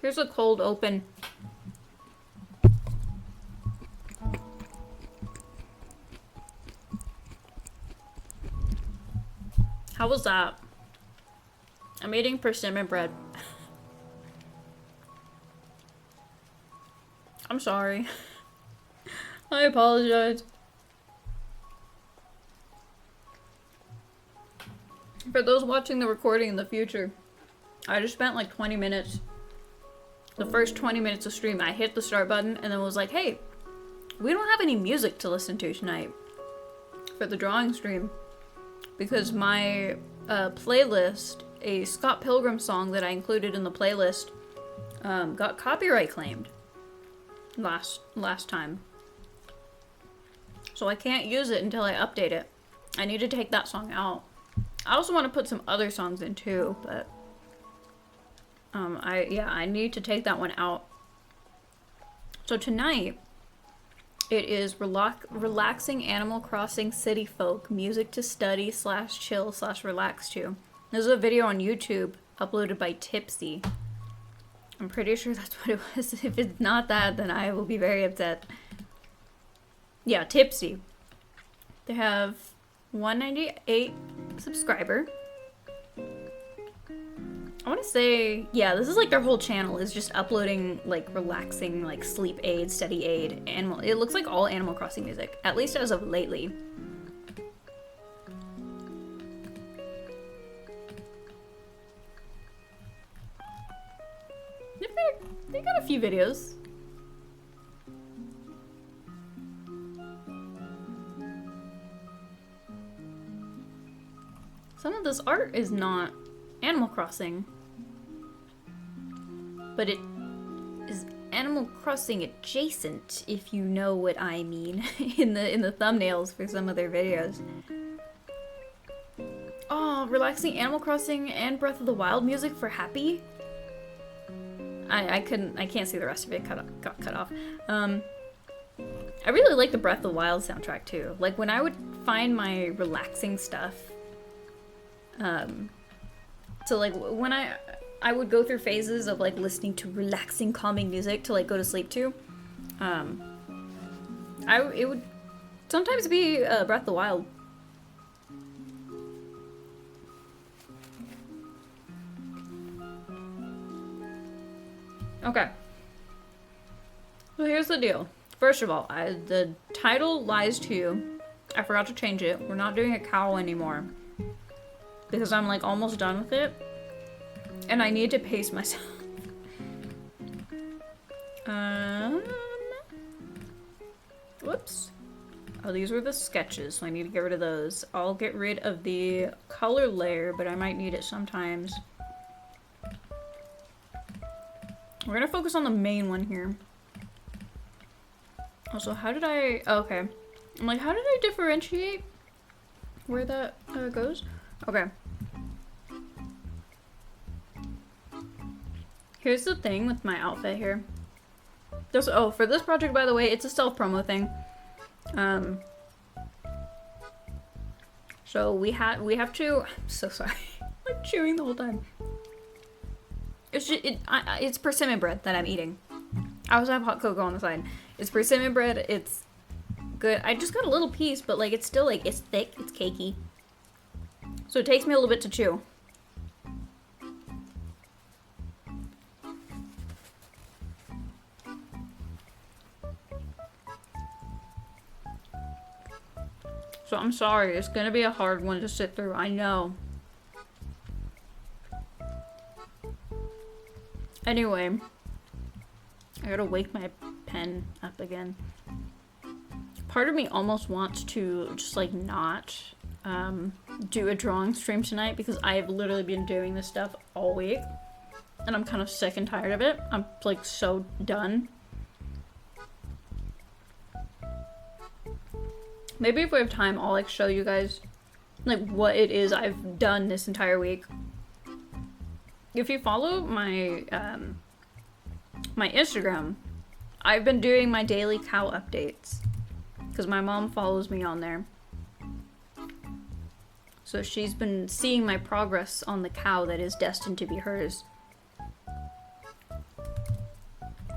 Here's a cold open. How was that? I'm eating persimmon bread. I'm sorry. I apologize. For those watching the recording in the future, I just spent like 20 minutes. The first 20 minutes of stream, I hit the start button and then was like, hey, we don't have any music to listen to tonight for the drawing stream. Because my playlist, a Scott Pilgrim song that I included in the playlist, got copyright claimed last time. So I can't use it until I update it. I need to take that song out. I also want to put some other songs in too, but I need to take that one out. So tonight, it is relaxing Animal Crossing City Folk music to study / chill / relax to. There's a video on YouTube uploaded by Tipsy. I'm pretty sure that's what it was. If it's not that, then I will be very upset. Yeah, Tipsy. They have 198 subscriber. I want to say, yeah, this is like their whole channel is just uploading like relaxing, like sleep aid, study aid, animal. It looks like all Animal Crossing music, at least as of lately. They got a few videos. Some of this art is not Animal Crossing, but it is Animal Crossing adjacent, if you know what I mean, in the thumbnails for some of their videos. Oh, relaxing Animal Crossing and Breath of the Wild music for Happy. I can't see the rest of it. Got cut off. I really like the Breath of the Wild soundtrack too. Like when I would find my relaxing stuff. So like when I would go through phases of like listening to relaxing, calming music to like go to sleep to. It would sometimes be Breath of the Wild. Okay. So here's the deal. First of all, the title lies to you. I forgot to change it. We're not doing a cow anymore. Because I'm like almost done with it. And I need to pace myself. Whoops. Oh, these were the sketches, so I need to get rid of those. I'll get rid of the color layer, but I might need it sometimes. We're gonna focus on the main one here. Also, how did I... Oh, okay. I'm like, how did I differentiate where that goes? Okay. Here's the thing with my outfit here. For this project, by the way, it's a self-promo thing. So we have to... I'm so sorry. I'm chewing the whole time. It's persimmon bread that I'm eating. I also have hot cocoa on the side. It's persimmon bread. It's good. I just got a little piece, but like it's still like it's thick. It's cakey. So it takes me a little bit to chew. So I'm sorry. It's gonna be a hard one to sit through. I know. Anyway, I gotta wake my pen up again. Part of me almost wants to just like not do a drawing stream tonight because I have literally been doing this stuff all week and I'm kind of sick and tired of it. I'm like so done. Maybe if we have time, I'll like show you guys like what it is I've done this entire week. If you follow my my Instagram, I've been doing my daily cow updates because my mom follows me on there. So she's been seeing my progress on the cow that is destined to be hers.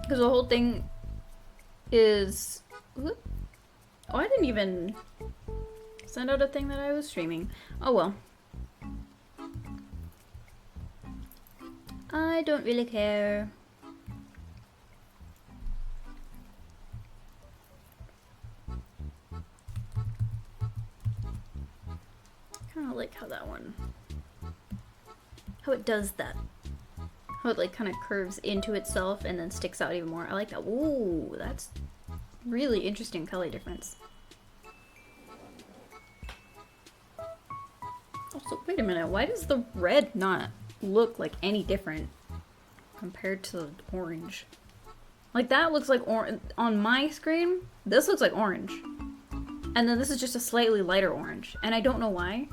Because the whole thing is... Oh, I didn't even send out a thing that I was streaming. Oh well. I don't really care. Kind of like how that one... How it does that. How it like kind of curves into itself and then sticks out even more. I like that. Ooh, that's really interesting color difference. Also, wait a minute. Why does the red not look like any different compared to the orange? Like that looks like orange on my screen. This looks like orange. And then this is just a slightly lighter orange. And I don't know why.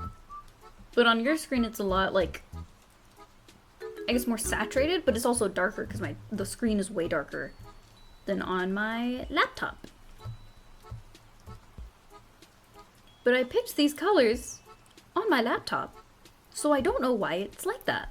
But on your screen it's a lot like, I guess more saturated, but it's also darker because the screen is way darker than on my laptop. But I picked these colors on my laptop, so I don't know why it's like that.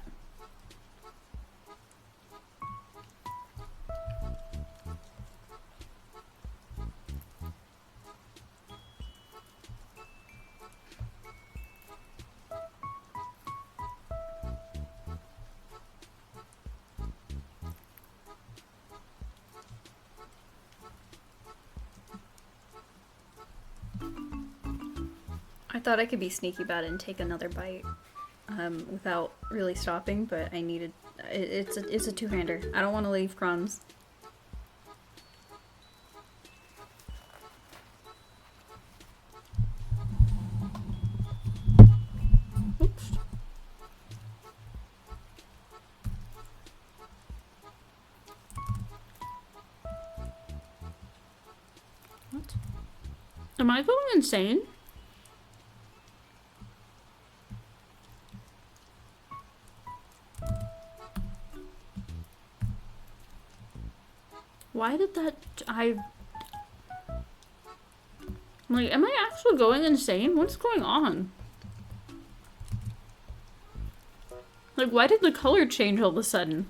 I thought I could be sneaky about it and take another bite without really stopping, but I needed... It's a two-hander. I don't want to leave crumbs. Oops. What? Am I going insane? Why did that... I'm like, am I actually going insane? What's going on? Like, why did the color change all of a sudden?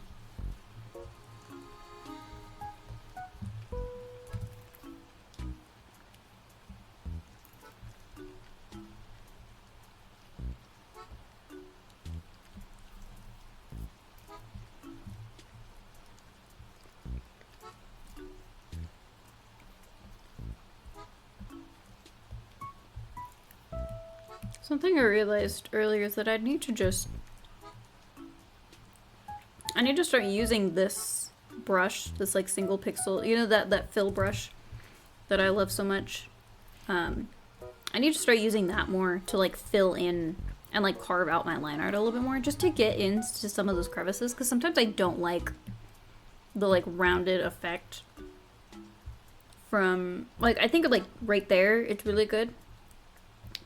Something I realized earlier is that I need to start using this brush, this like single pixel, you know, that fill brush that I love so much. I need to start using that more to like fill in and like carve out my line art a little bit more, just to get into some of those crevices, because sometimes I don't like the like rounded effect from, like, I think like right there it's really good.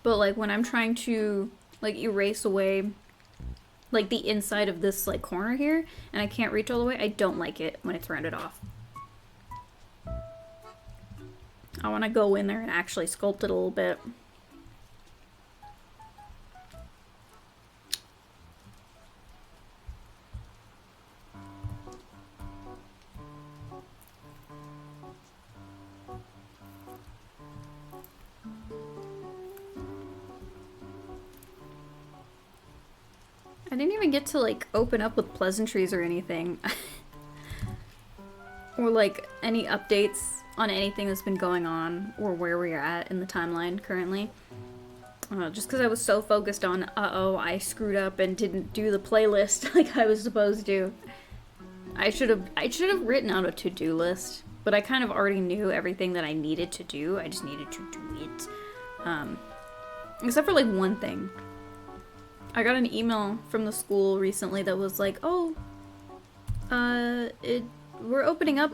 But like when I'm trying to like erase away like the inside of this like corner here and I can't reach all the way, I don't like it when it's rounded off. I want to go in there and actually sculpt it a little bit. I didn't even get to like open up with pleasantries or anything. Or like any updates on anything that's been going on or where we're at in the timeline currently. Just because I was so focused on, uh-oh, I screwed up and didn't do the playlist like I was supposed to. I should have written out a to-do list, but I kind of already knew everything that I needed to do. I just needed to do it. Except for like one thing. I got an email from the school recently that was like, oh, we're opening up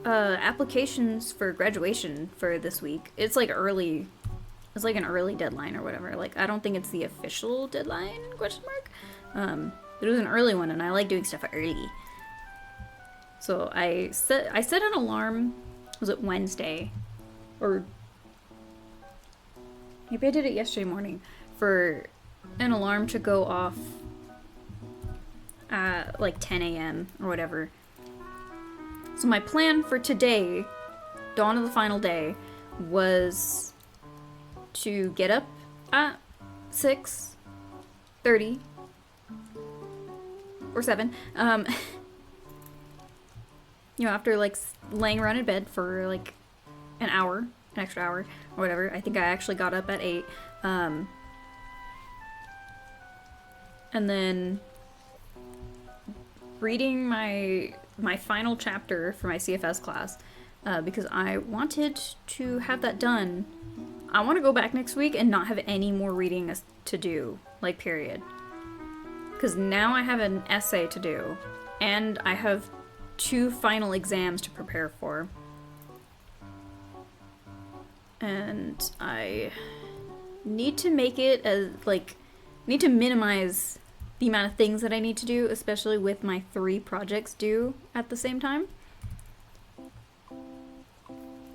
applications for graduation for this week. It's like early. It's like an early deadline or whatever. Like, I don't think it's the official deadline, question mark. But it was an early one, and I like doing stuff early. So I set an alarm, was it Wednesday? Or maybe I did it yesterday morning, for an alarm to go off at like 10 a.m. or whatever. So my plan for today, dawn of the final day, was to get up at 6:30 or 7. You know, after like laying around in bed for like an hour, an extra hour or whatever. I think I actually got up at 8. And then reading my final chapter for my CFS class, because I wanted to have that done. I want to go back next week and not have any more reading to do, like, period. Because now I have an essay to do, and I have 2 final exams to prepare for. And I need to make it as, like, need to minimize the amount of things that I need to do, especially with my 3 projects due at the same time.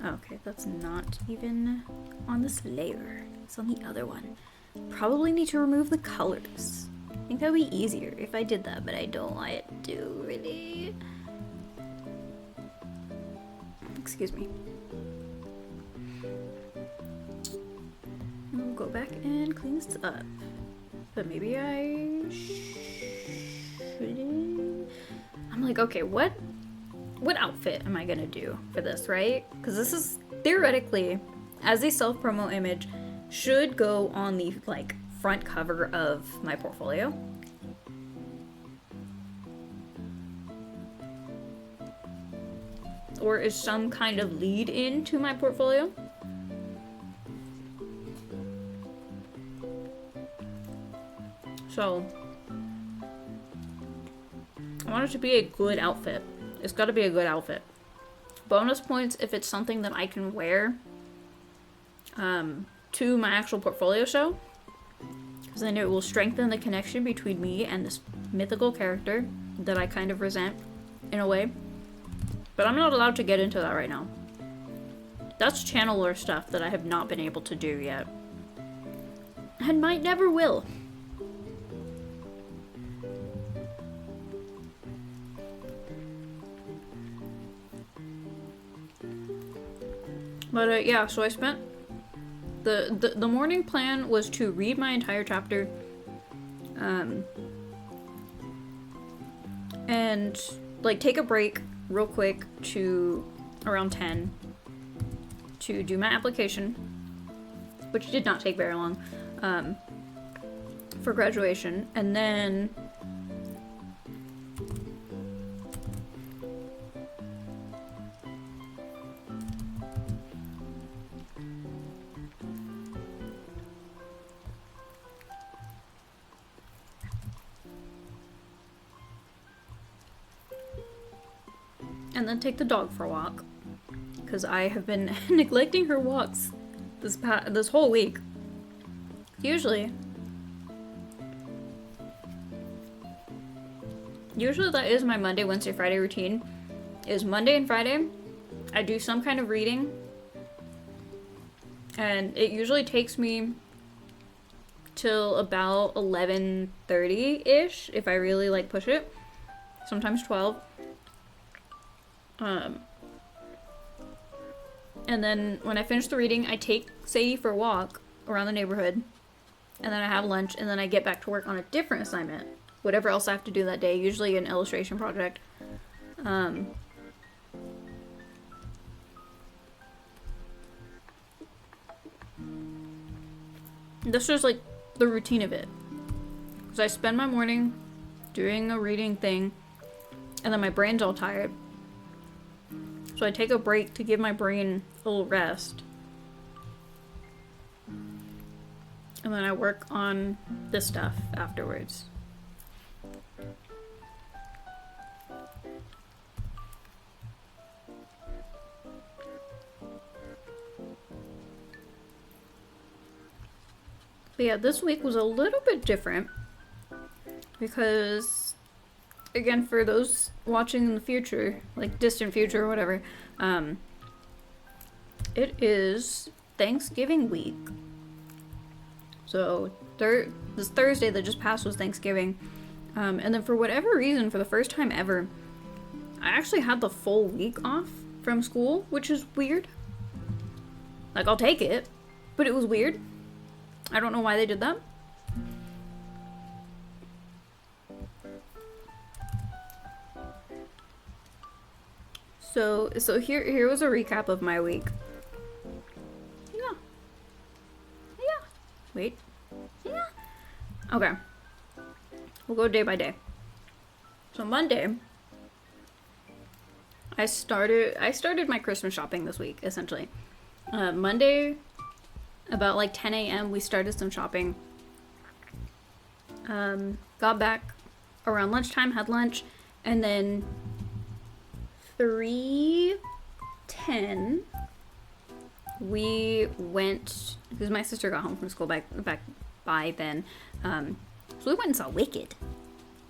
Okay, that's not even on this layer. It's on the other one. Probably need to remove the colors. I think that would be easier if I did that, but I don't want it to really. Excuse me. I'll go back and clean this up. But maybe I shouldn't. I'm like, okay, what outfit am I gonna do for this, right? Because this is theoretically, as a self-promo image, should go on the like front cover of my portfolio. Or is some kind of lead in to my portfolio. So I want it to be a good outfit. It's got to be a good outfit. Bonus points if it's something that I can wear to my actual portfolio show, because then it will strengthen the connection between me and this mythical character that I kind of resent in a way. But I'm not allowed to get into that right now. That's channeler stuff that I have not been able to do yet. And might never will. But yeah, so I spent the morning plan was to read my entire chapter, and like take a break real quick to around 10 to do my application, which did not take very long, for graduation, and then take the dog for a walk, because I have been neglecting her walks this whole week. Usually that is my Monday, Wednesday, Friday routine. Is Monday and Friday I do some kind of reading, and it usually takes me till about 11:30-ish if I really like push it. Sometimes 12. And then when I finish the reading, I take Sadie for a walk around the neighborhood, and then I have lunch, and then I get back to work on a different assignment, whatever else I have to do that day, usually an illustration project. This is like the routine of it. So I spend my morning doing a reading thing, and then my brain's all tired. So I take a break to give my brain a little rest. And then I work on this stuff afterwards. But yeah, this week was a little bit different because, again, for those watching in the future, like distant future or whatever, it is Thanksgiving week. So this Thursday that just passed was Thanksgiving, and then for whatever reason, for the first time ever, I actually had the full week off from school, which is weird. Like, I'll take it, but it was weird. I don't know why they did that. So here was a recap of my week. Yeah. Yeah. Wait. Yeah. Okay. We'll go day by day. So Monday, I started my Christmas shopping this week, essentially. Monday, about like 10 a.m., we started some shopping. Got back around lunchtime, had lunch, and then 3:10 we went, because my sister got home from school back by then. So we went and saw Wicked.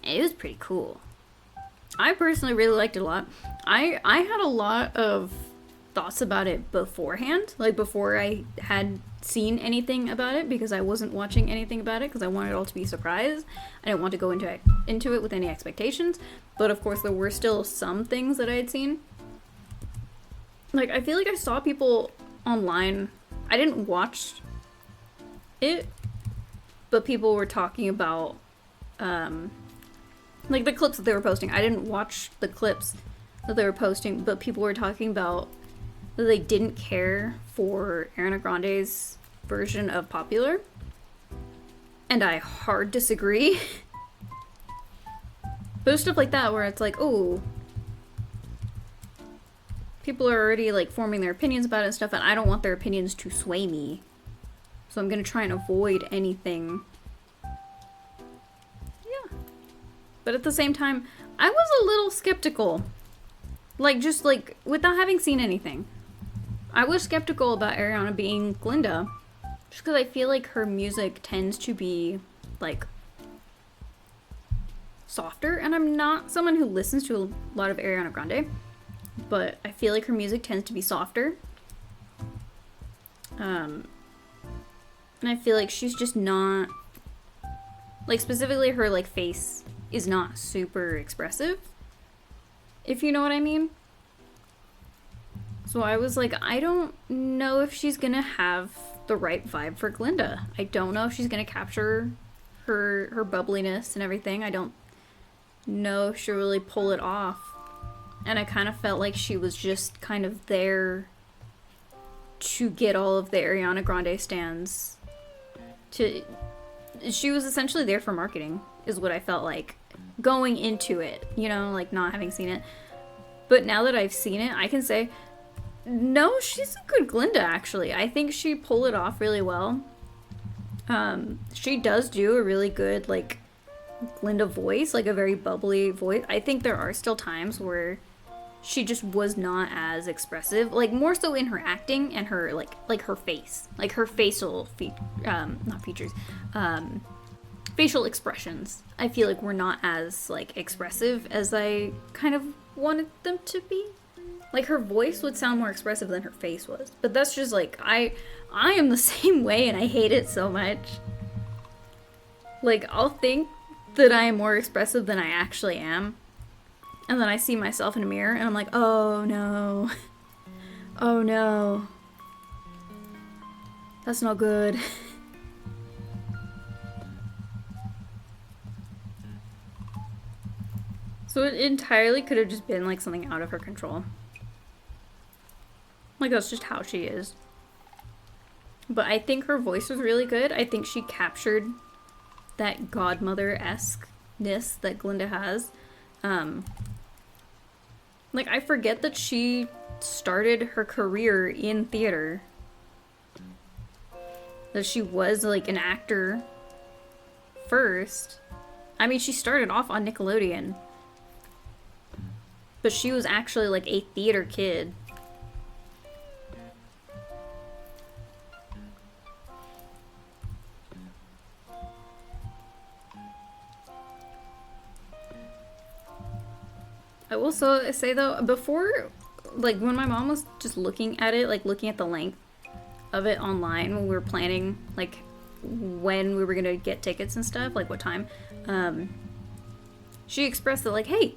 And it was pretty cool. I personally really liked it a lot. I had a lot of thoughts about it beforehand, like before I had seen anything about it, because I wasn't watching anything about it because I wanted it all to be a surprise. I didn't want to go into it with any expectations, but of course there were still some things that I had seen. Like, I feel like I saw people online, I didn't watch it, but people were talking about like the clips that they were posting. I didn't watch the clips that they were posting, but people were talking about that they didn't care for Ariana Grande's version of Popular. And I hard disagree. But stuff like that where it's like, oh, people are already like forming their opinions about it and stuff, and I don't want their opinions to sway me. So I'm gonna try and avoid anything. Yeah. But at the same time, I was a little skeptical. Like, just like, without having seen anything. I was skeptical about Ariana being Glinda. Just because I feel like her music tends to be, like, softer. And I'm not someone who listens to a lot of Ariana Grande. But I feel like her music tends to be softer. And I feel like she's just not, like, specifically her, like, face is not super expressive, if you know what I mean. So I was like, I don't know if she's gonna have the right vibe for Glinda. I don't know if she's gonna capture her bubbliness and everything. I don't know if she'll really pull it off. And I kind of felt like she was just kind of there to get all of the Ariana Grande stans. She was essentially there for marketing, is what I felt like going into it, you know, like not having seen it. But now that I've seen it, I can say, no, she's a good Glinda, actually. I think she pulled it off really well. She does do a really good, like, Glinda voice, like a very bubbly voice. I think there are still times where she just was not as expressive, like more so in her acting and her like her face, like her facial not features, facial expressions. I feel like were not as like expressive as I kind of wanted them to be. Like her voice would sound more expressive than her face was, but that's just like I am the same way, and I hate it so much. Like I'll think that I am more expressive than I actually am. And then I see myself in a mirror and I'm like, oh no. Oh no. That's not good. So it entirely could have just been like something out of her control. Like that's just how she is. But I think her voice was really good. I think she captured that godmother-esque-ness that Glinda has. Like, I forget that she started her career in theater. That she was, like, an actor first. I mean, she started off on Nickelodeon. But she was actually, like, a theater kid. I will so say though, before, like when my mom was just looking at it, like looking at the length of it online when we were planning, like when we were gonna get tickets and stuff, like what time, she expressed that like, hey,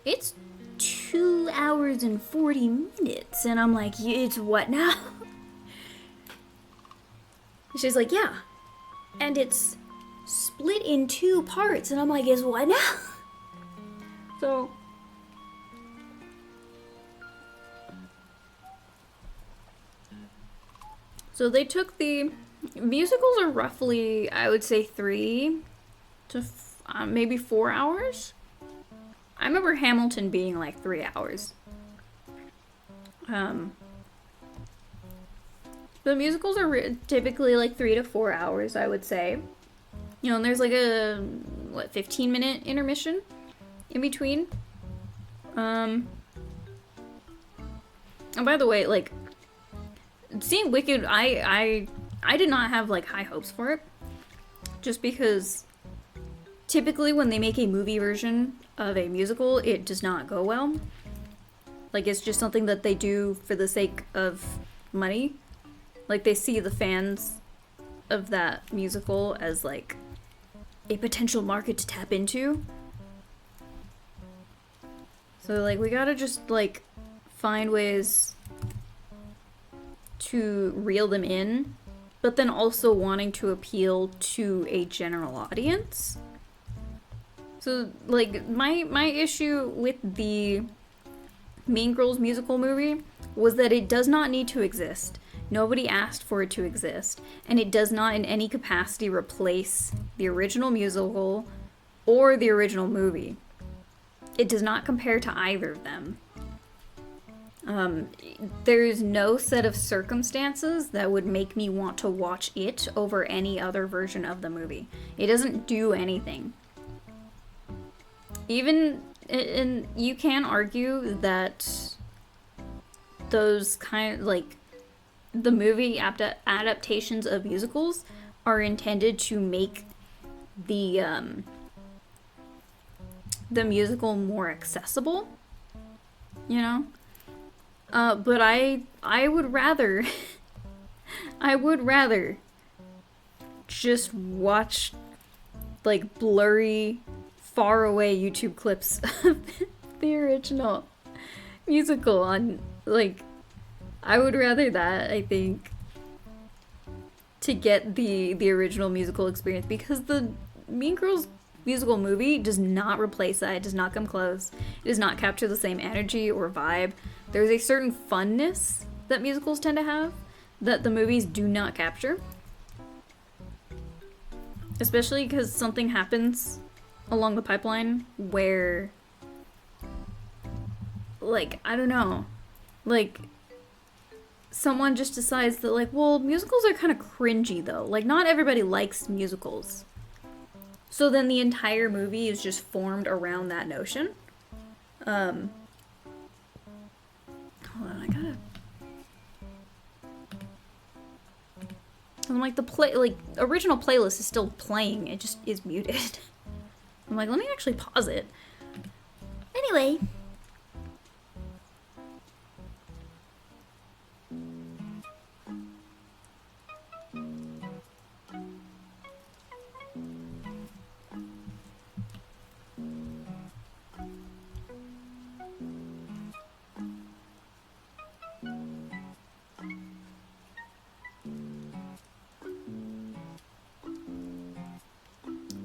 it's hours and 40 minutes. And I'm like, it's what now? She's like, yeah. And it's split in 2 parts. And I'm like, is what now? So they took the musicals are roughly, I would say, 3 to maybe 4 hours. I remember Hamilton being like 3 hours. The musicals are typically like 3 to 4 hours, I would say. You know, and there's like a 15-minute intermission in between. And by the way, like, seeing Wicked, I did not have like high hopes for it, just because typically when they make a movie version of a musical, it does not go well. Like, it's just something that they do for the sake of money. Like, they see the fans of that musical as like a potential market to tap into. So like, we gotta just like find ways to reel them in, but then also wanting to appeal to a general audience. So like, my issue with the Mean Girls musical movie was that it does not need to exist. Nobody asked for it to exist, and it does not in any capacity replace the original musical or the original movie. It does not compare to either of them. There's no set of circumstances that would make me want to watch it over any other version of the movie. It doesn't do anything. Even, and you can argue that those kind of, like, the movie adaptations of musicals are intended to make the musical more accessible, you know? But I would rather, I would rather just watch, like, blurry, far away YouTube clips of the original musical on, like, I would rather that, I think, to get the original musical experience, because the Mean Girls musical movie does not replace that. It does not come close. It does not capture the same energy or vibe. There's a certain funness that musicals tend to have that the movies do not capture. Especially because something happens along the pipeline where, like, I don't know, like, someone just decides that, like, well, musicals are kind of cringy though. Like, not everybody likes musicals. So then the entire movie is just formed around that notion. Hold on, I gotta... I'm like, original playlist is still playing. It just is muted. I'm like, let me actually pause it. Anyway.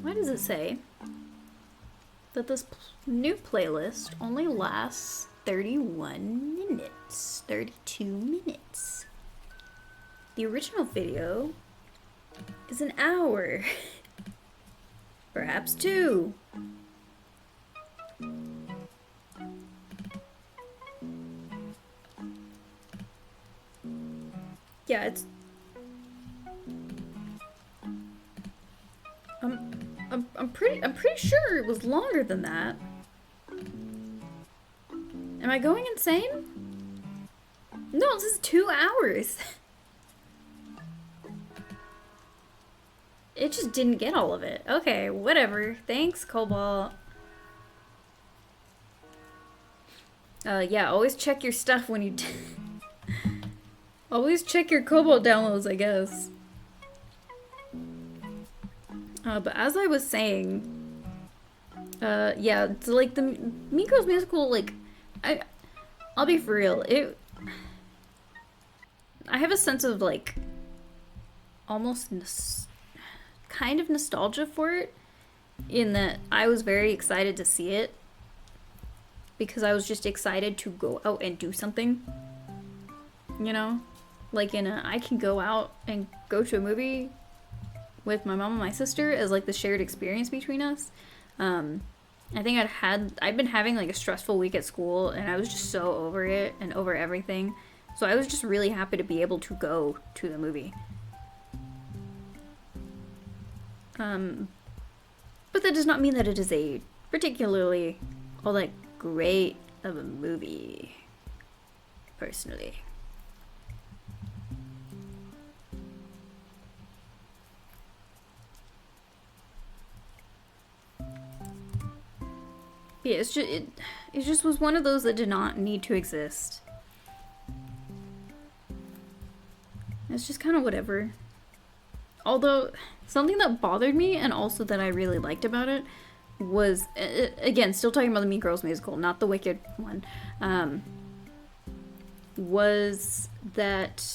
Why does it say that this new playlist only lasts 31 minutes, 32 minutes? The original video is an hour, perhaps 2. Yeah, it's... I'm pretty sure it was longer than that. Am I going insane? No, this is 2 hours. It just didn't get all of it. Okay, whatever. Thanks, Cobalt. Yeah, always check your stuff when you... always check your Cobalt downloads, I guess. But as I was saying, yeah, it's like the Mean Girls musical, like, I'll be for real. I have a sense of like almost kind of nostalgia for it, in that I was very excited to see it because I was just excited to go out and do something. You know? Like I can go out and go to a movie with my mom and my sister as like the shared experience between us. I think I'd been having like a stressful week at school, and I was just so over it and over everything. So I was just really happy to be able to go to the movie. But that does not mean that it is a particularly all that great of a movie, personally. Yeah, it just was one of those that did not need to exist. It's just kind of whatever. Although, something that bothered me and also that I really liked about it was, again, still talking about the Mean Girls musical, not the Wicked one, was that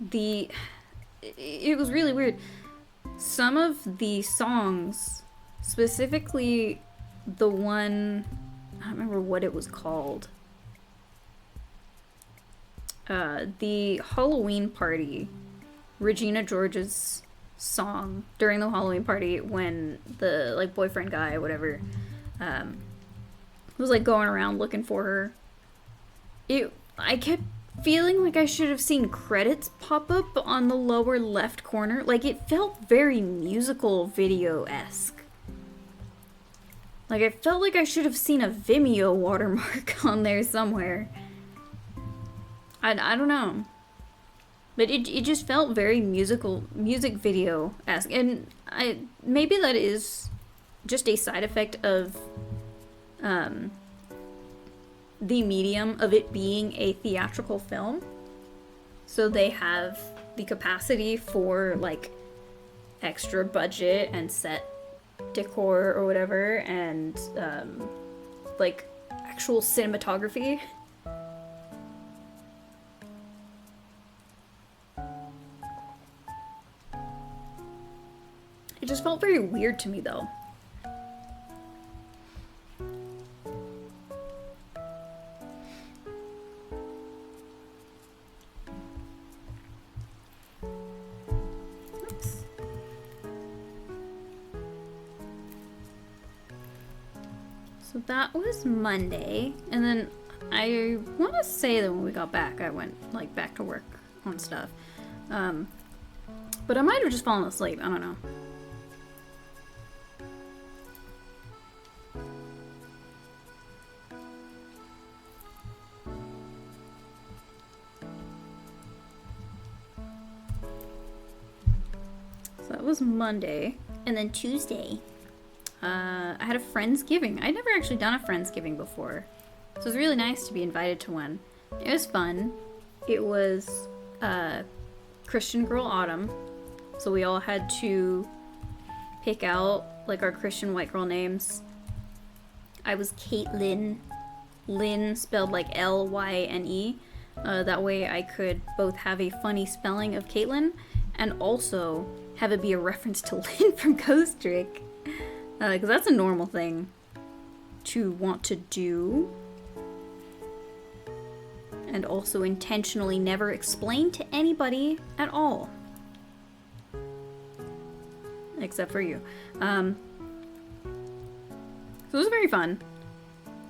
it was really weird. Some of the songs, specifically the one, I don't remember what it was called, the Halloween party, Regina George's song during the Halloween party when the like boyfriend guy, whatever, was like going around looking for her. I kept feeling like I should have seen credits pop up on the lower left corner. Like, it felt very musical video-esque. Like, I felt like I should have seen a Vimeo watermark on there somewhere. I don't know. But it just felt very music video-esque. And maybe that is just a side effect of the medium of it being a theatrical film. So they have the capacity for like extra budget and set decor or whatever, and like actual cinematography. It just felt very weird to me though. So that was Monday, and then I want to say that when we got back, I went like back to work on stuff. But I might have just fallen asleep. I don't know. So that was Monday, and then Tuesday, I had a Friendsgiving. I'd never actually done a Friendsgiving before, so it was really nice to be invited to one. It was fun. It was Christian Girl Autumn, so we all had to pick out like our Christian white girl names. I was Caitlin. Lynn spelled like Lyne. That way I could both have a funny spelling of Caitlin and also have it be a reference to Lynn from Ghost Trick. Because that's a normal thing to want to do. And also intentionally never explain to anybody at all. Except for you. So it was very fun.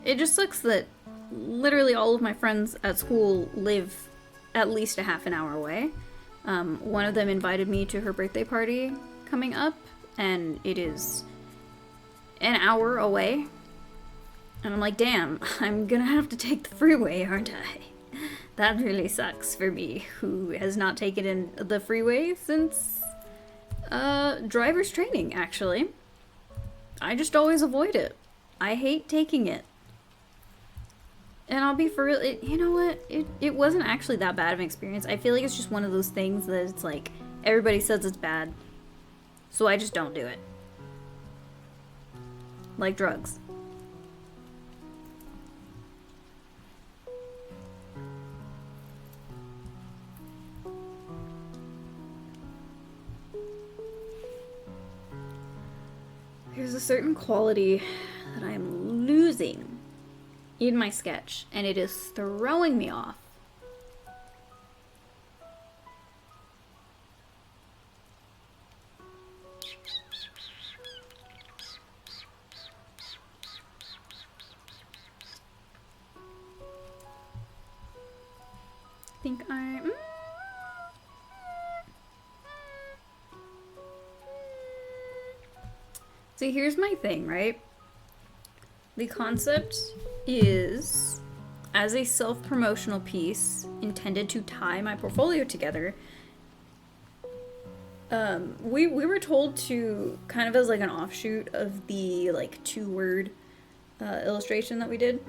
It just sucks that literally all of my friends at school live at least a half an hour away. One of them invited me to her birthday party coming up, and it is an hour away. And I'm like, damn, I'm gonna have to take the freeway, aren't I? That really sucks for me, who has not taken in the freeway since driver's training, actually. I just always avoid it. I hate taking it. And I'll be for real, you know what? It wasn't actually that bad of an experience. I feel like it's just one of those things that it's like, everybody says it's bad, so I just don't do it. Like drugs. a certain quality that I am losing in my sketch, and it is throwing me off. I think I'm... So here's my thing, right? The concept is, as a self-promotional piece intended to tie my portfolio together, we were told to, kind of as like an offshoot of the like 2-word illustration that we did,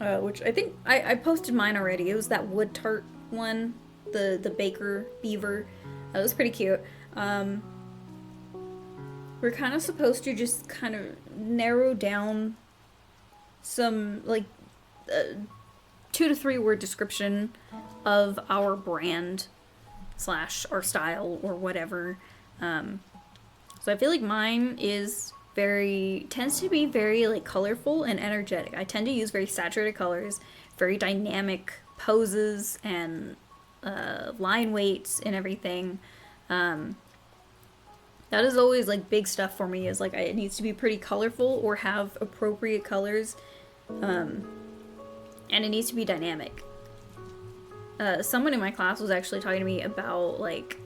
which I think I posted mine already. It was that wood tart one, the baker beaver. That was pretty cute. We're kind of supposed to just kind of narrow down some, like, 2 to 3 word description of our brand / our style or whatever. So I feel like mine is tends to be very, like, colorful and energetic. I tend to use very saturated colors, very dynamic poses and line weights and everything. That is always, like, big stuff for me, is, like, it needs to be pretty colorful or have appropriate colors, and it needs to be dynamic. Someone in my class was actually talking to me about, like,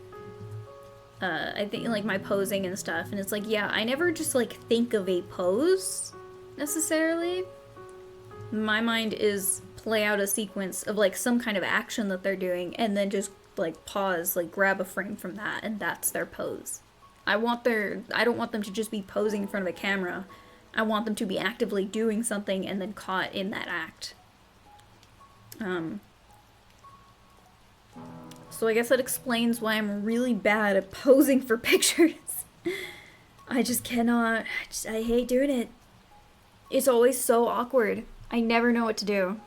I think, like, my posing and stuff, and it's like, yeah, I never just, like, think of a pose, necessarily. My mind is play out a sequence of, like, some kind of action that they're doing, and then just, like, pause, like, grab a frame from that, and that's their pose. I don't want them to just be posing in front of a camera. I want them to be actively doing something and then caught in that act. So I guess that explains why I'm really bad at posing for pictures. I just cannot. I hate doing it. It's always so awkward. I never know what to do.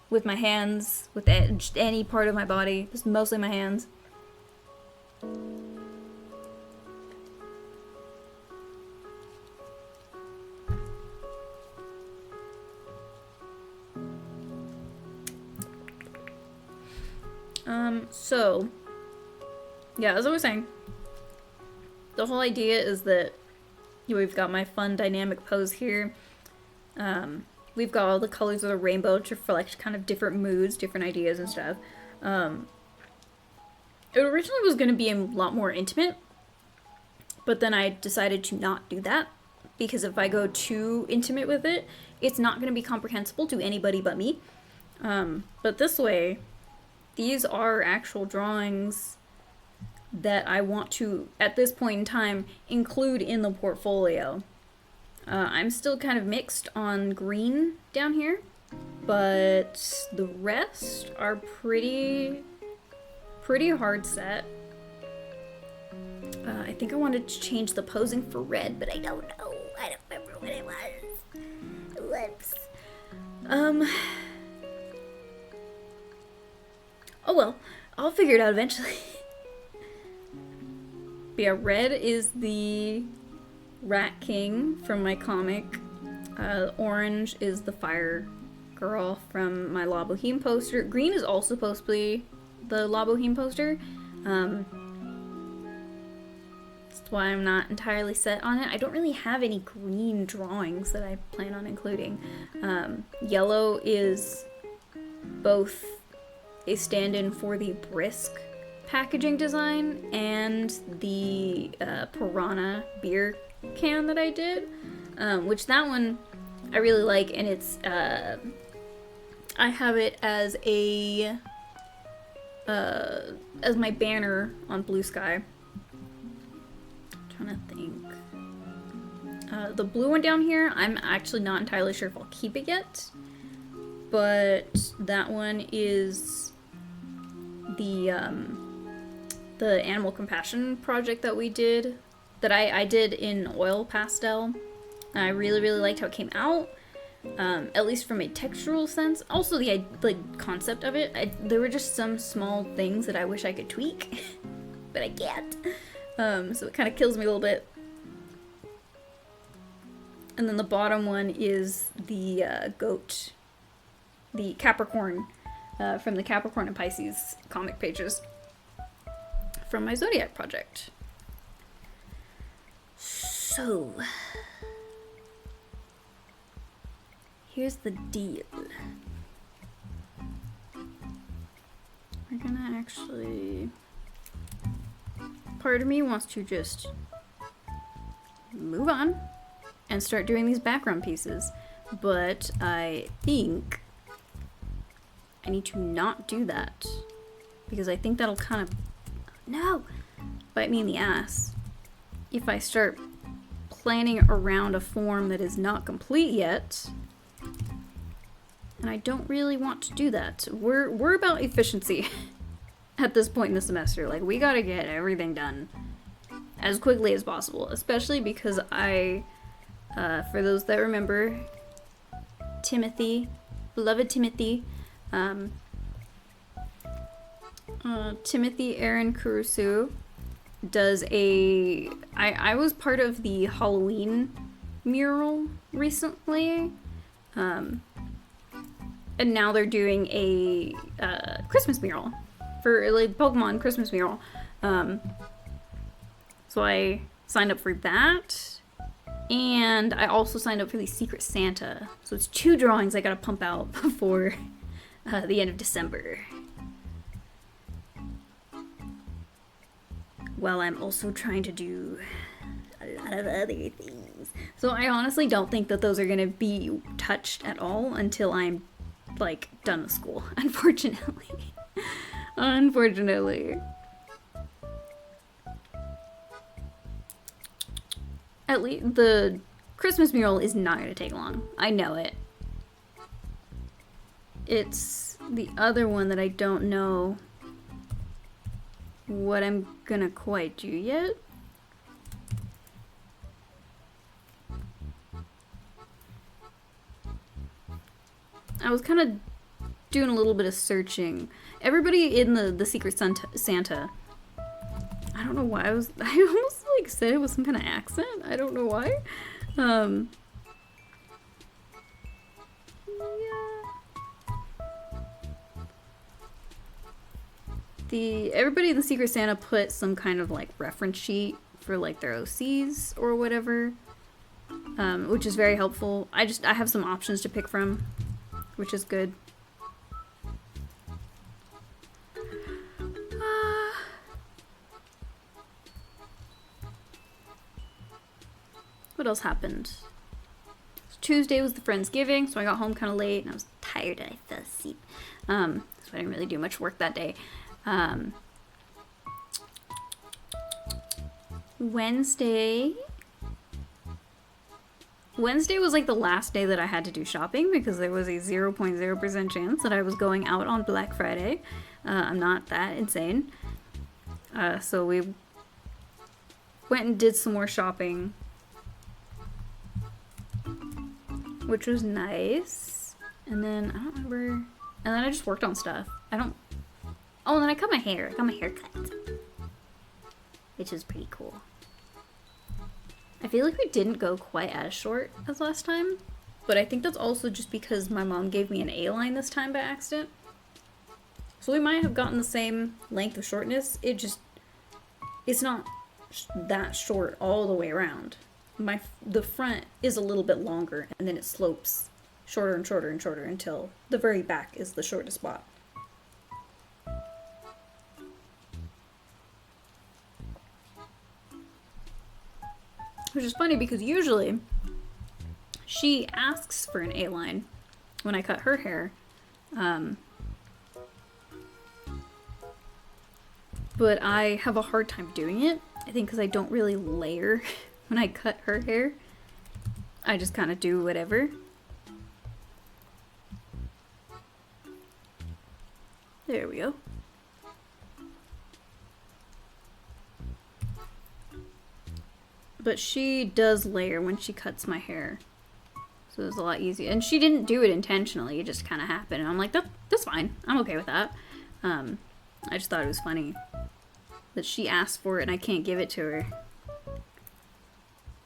With my hands, with just any part of my body. Just mostly my hands. So, yeah, as I was saying, the whole idea is that we've got my fun dynamic pose here. We've got all the colors of the rainbow to reflect kind of different moods, different ideas and stuff. It originally was going to be a lot more intimate, but then I decided to not do that, because if I go too intimate with it, it's not going to be comprehensible to anybody but me. But this way, these are actual drawings that I want to, at this point in time, include in the portfolio. I'm still kind of mixed on green down here, but the rest are pretty hard set. I think I wanted to change the posing for red, but I don't know. I don't remember what it was. Whoops. Oh well, I'll figure it out eventually. But yeah, red is the Rat King from my comic. Orange is the Fire Girl from my La Boheme poster. Green is also supposed to be the La Boheme poster. That's why I'm not entirely set on it. I don't really have any green drawings that I plan on including. Yellow is both a stand-in for the Brisk packaging design and the Piranha beer can that I did, which that one I really like, and it's I have it as a as my banner on Blue Sky. I'm trying to think. The blue one down here, I'm actually not entirely sure if I'll keep it yet, but that one is the animal compassion project that we did, that I did in oil pastel. I really liked how it came out, at least from a textural sense. Also the concept of it, there were just some small things that I wish I could tweak, but I can't. So it kind of kills me a little bit. And then the bottom one is the goat, the Capricorn, from the Capricorn and Pisces comic pages from my Zodiac project. So, here's the deal. We're gonna actually... Part of me wants to just move on and start doing these background pieces, but I think I need to not do that because I think that'll kind of bite me in the ass if I start planning around a form that is not complete yet, and I don't really want to do that. We're about efficiency at this point in the semester. Like, we gotta get everything done as quickly as possible, especially because I, for those that remember, Timothy, beloved Timothy, Timothy Aaron Kurusu does I was part of the Halloween mural recently, and now they're doing a Christmas mural for like Pokemon Christmas mural. So I signed up for that, and I also signed up for the Secret Santa. So it's 2 drawings I gotta pump out before the end of December. While I'm also trying to do a lot of other things. So I honestly don't think that those are gonna be touched at all until I'm, like, done with school, unfortunately. Unfortunately. At least the Christmas mural is not gonna take long. I know it. It's the other one that I don't know what I'm gonna quite do yet. I was kind of doing a little bit of searching. Everybody in the Secret Santa, I don't know why I almost like said it with some kind of accent. I don't know why. Yeah. Everybody in the Secret Santa put some kind of like reference sheet for like their OCs or whatever, which is very helpful. I have some options to pick from, which is good. What else happened? Tuesday was the Friendsgiving, so I got home kind of late and I was tired and I fell asleep. So I didn't really do much work that day. Wednesday was like the last day that I had to do shopping because there was a 0.0% chance that I was going out on Black Friday. I'm not that insane. So we went and did some more shopping, which was nice. And then I don't remember. And then I just worked on stuff. Oh, and then I cut my hair. I got my hair cut, which is pretty cool. I feel like we didn't go quite as short as last time, but I think that's also just because my mom gave me an A-line this time by accident. So we might have gotten the same length of shortness. It's not that short all the way around. The front is a little bit longer, and then it slopes shorter and shorter and shorter until the very back is the shortest spot. Which is funny because usually she asks for an A-line when I cut her hair. But I have a hard time doing it. I think because I don't really layer when I cut her hair. I just kind of do whatever. There we go. But she does layer when she cuts my hair. So it was a lot easier. And she didn't do it intentionally. It just kind of happened. And I'm like, that's fine. I'm okay with that. I just thought it was funny that she asked for it and I can't give it to her.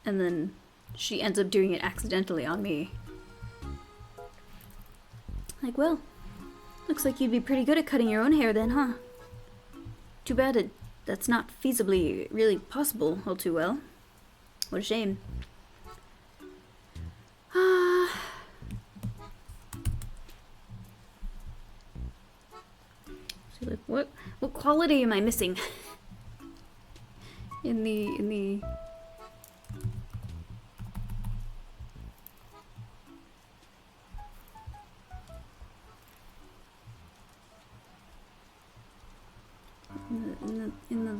And then she ends up doing it accidentally on me. Like, well, looks like you'd be pretty good at cutting your own hair then, huh? Too bad that's not feasibly really possible all too well. What a shame. So like, what quality am I missing? in the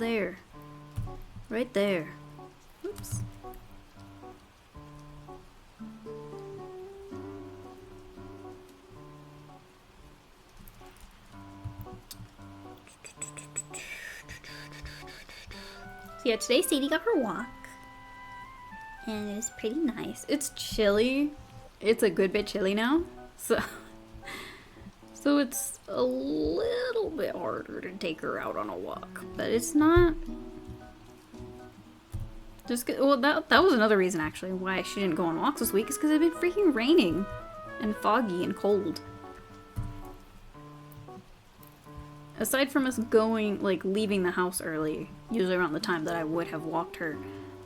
there. Right there. Oops. So yeah, today Sadie got her walk. And it was pretty nice. It's chilly. It's a good bit chilly now. So it's a little bit harder to take her out on a walk, but it's not just well, that was another reason actually why she didn't go on walks this week, is because it had been freaking raining and foggy and cold. Aside from us going, like, leaving the house early, usually around the time that I would have walked her,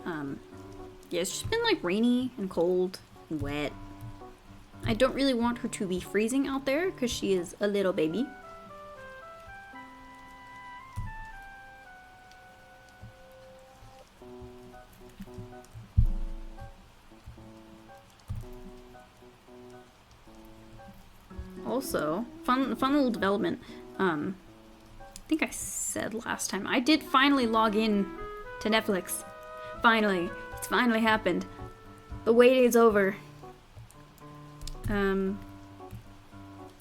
yeah, it's just been like rainy and cold and wet. I don't really want her to be freezing out there because she is a little baby. Also, fun little development. I think I said last time, I did finally log in to Netflix. Finally. It's finally happened. The wait is over.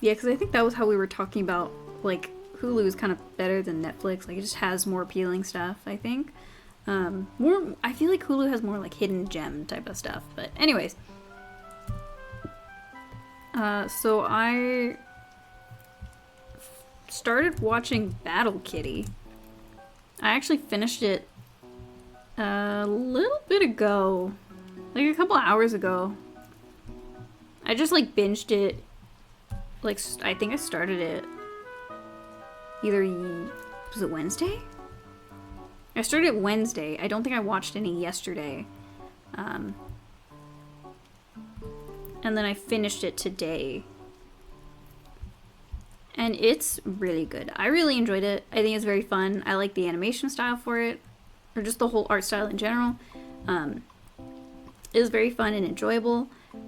Yeah, because I think that was how we were talking about, like, Hulu is kind of better than Netflix. Like, it just has more appealing stuff, I think. I feel like Hulu has more, like, hidden gem type of stuff. But anyways. So I started watching Battle Kitty. I actually finished it a little bit ago. Like, a couple hours ago. I just, like, binged it. Like, I think I started it either, was it Wednesday? I started it Wednesday. I don't think I watched any yesterday. And then I finished it today. And it's really good. I really enjoyed it. I think it's very fun. I like the animation style for it. Or just the whole art style in general. It was very fun and enjoyable.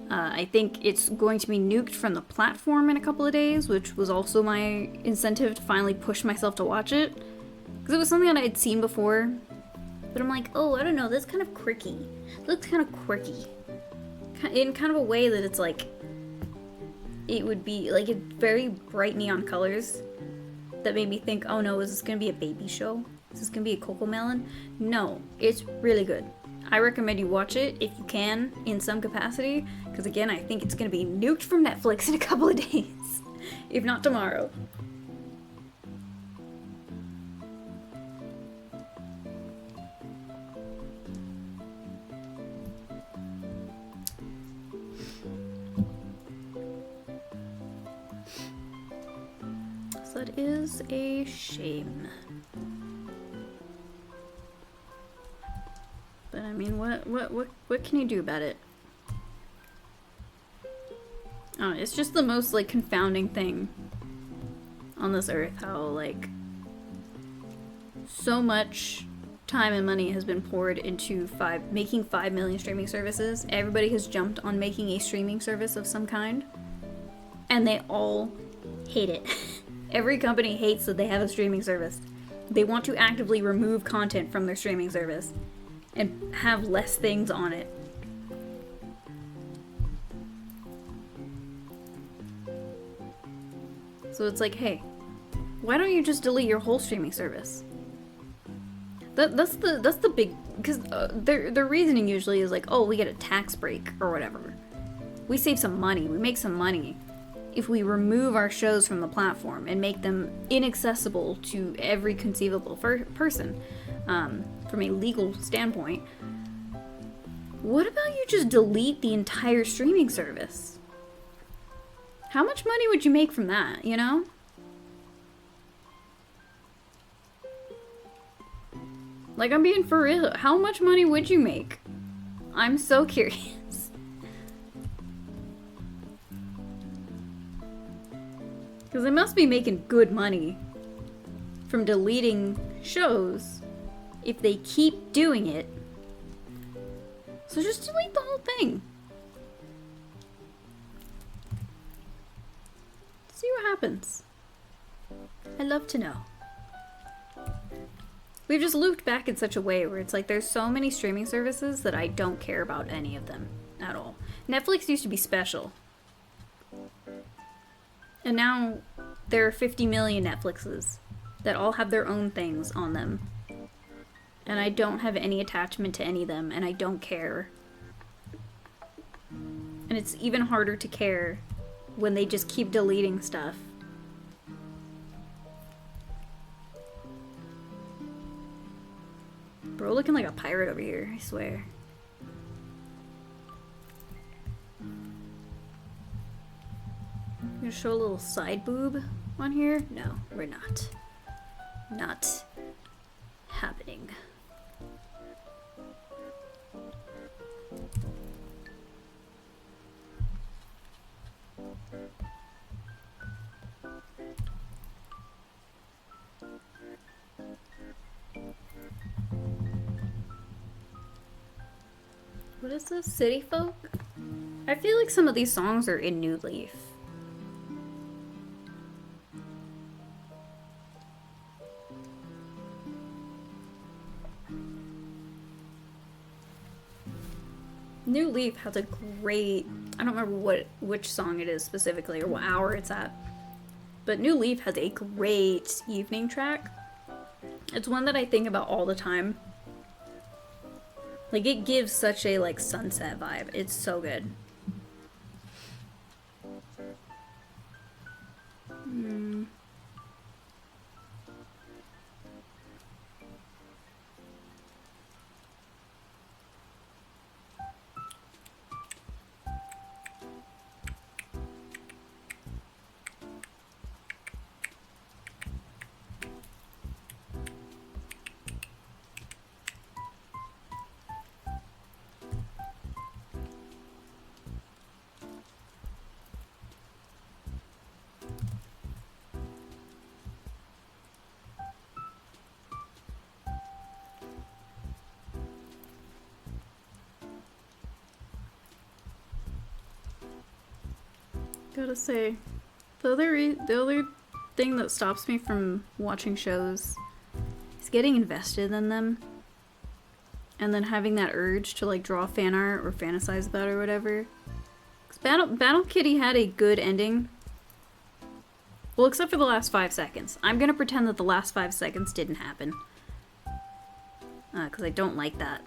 I think it's going to be nuked from the platform in a couple of days, which was also my incentive to finally push myself to watch it. Because it was something that I had seen before. But I'm like, oh, I don't know, that's kind of quirky. It looks kind of quirky. In kind of a way that it's like, it would be, like, it's very bright neon colors. That made me think, oh no, is this going to be a baby show? Is this going to be a Cocomelon? No, it's really good. I recommend you watch it if you can, in some capacity, because again, I think it's going to be nuked from Netflix in a couple of days, if not tomorrow. So that is a shame. But I mean, what can you do about it? Oh, it's just the most, like, confounding thing on this earth, how, like, so much time and money has been poured into making 5 million streaming services. Everybody has jumped on making a streaming service of some kind, and they all hate it. Every company hates that they have a streaming service. They want to actively remove content from their streaming service and have less things on it. So it's like, hey, why don't you just delete your whole streaming service? That's the big, because their reasoning usually is like, oh, we get a tax break or whatever. We save some money, we make some money if we remove our shows from the platform and make them inaccessible to every conceivable person. From a legal standpoint, What about you just delete the entire streaming service? How much money would you make from that, you know? Like, I'm being for real. How much money would you make? I'm so curious. Because they must be making good money from deleting shows if they keep doing it. So just delete the whole thing. See what happens. I'd love to know. We've just looped back in such a way where it's like there's so many streaming services that I don't care about any of them at all. Netflix used to be special. And now there are 50 million Netflixes that all have their own things on them. And I don't have any attachment to any of them, and I don't care. And it's even harder to care when they just keep deleting stuff. Bro, looking like a pirate over here, I swear. I'm gonna show a little side boob on here? No, we're not. Not happening. What is this? City Folk? I feel like some of these songs are in New Leaf. New Leaf has a great, I don't remember which song it is specifically or what hour it's at, but New Leaf has a great evening track. It's one that I think about all the time. Like, it gives such a, like, sunset vibe. It's so good. Gotta say, the other thing that stops me from watching shows is getting invested in them, and then having that urge to like draw fan art or fantasize about it or whatever. 'Cause Battle Kitty had a good ending. Well, except for the last 5 seconds. I'm gonna pretend that the last 5 seconds didn't happen. Because I don't like that.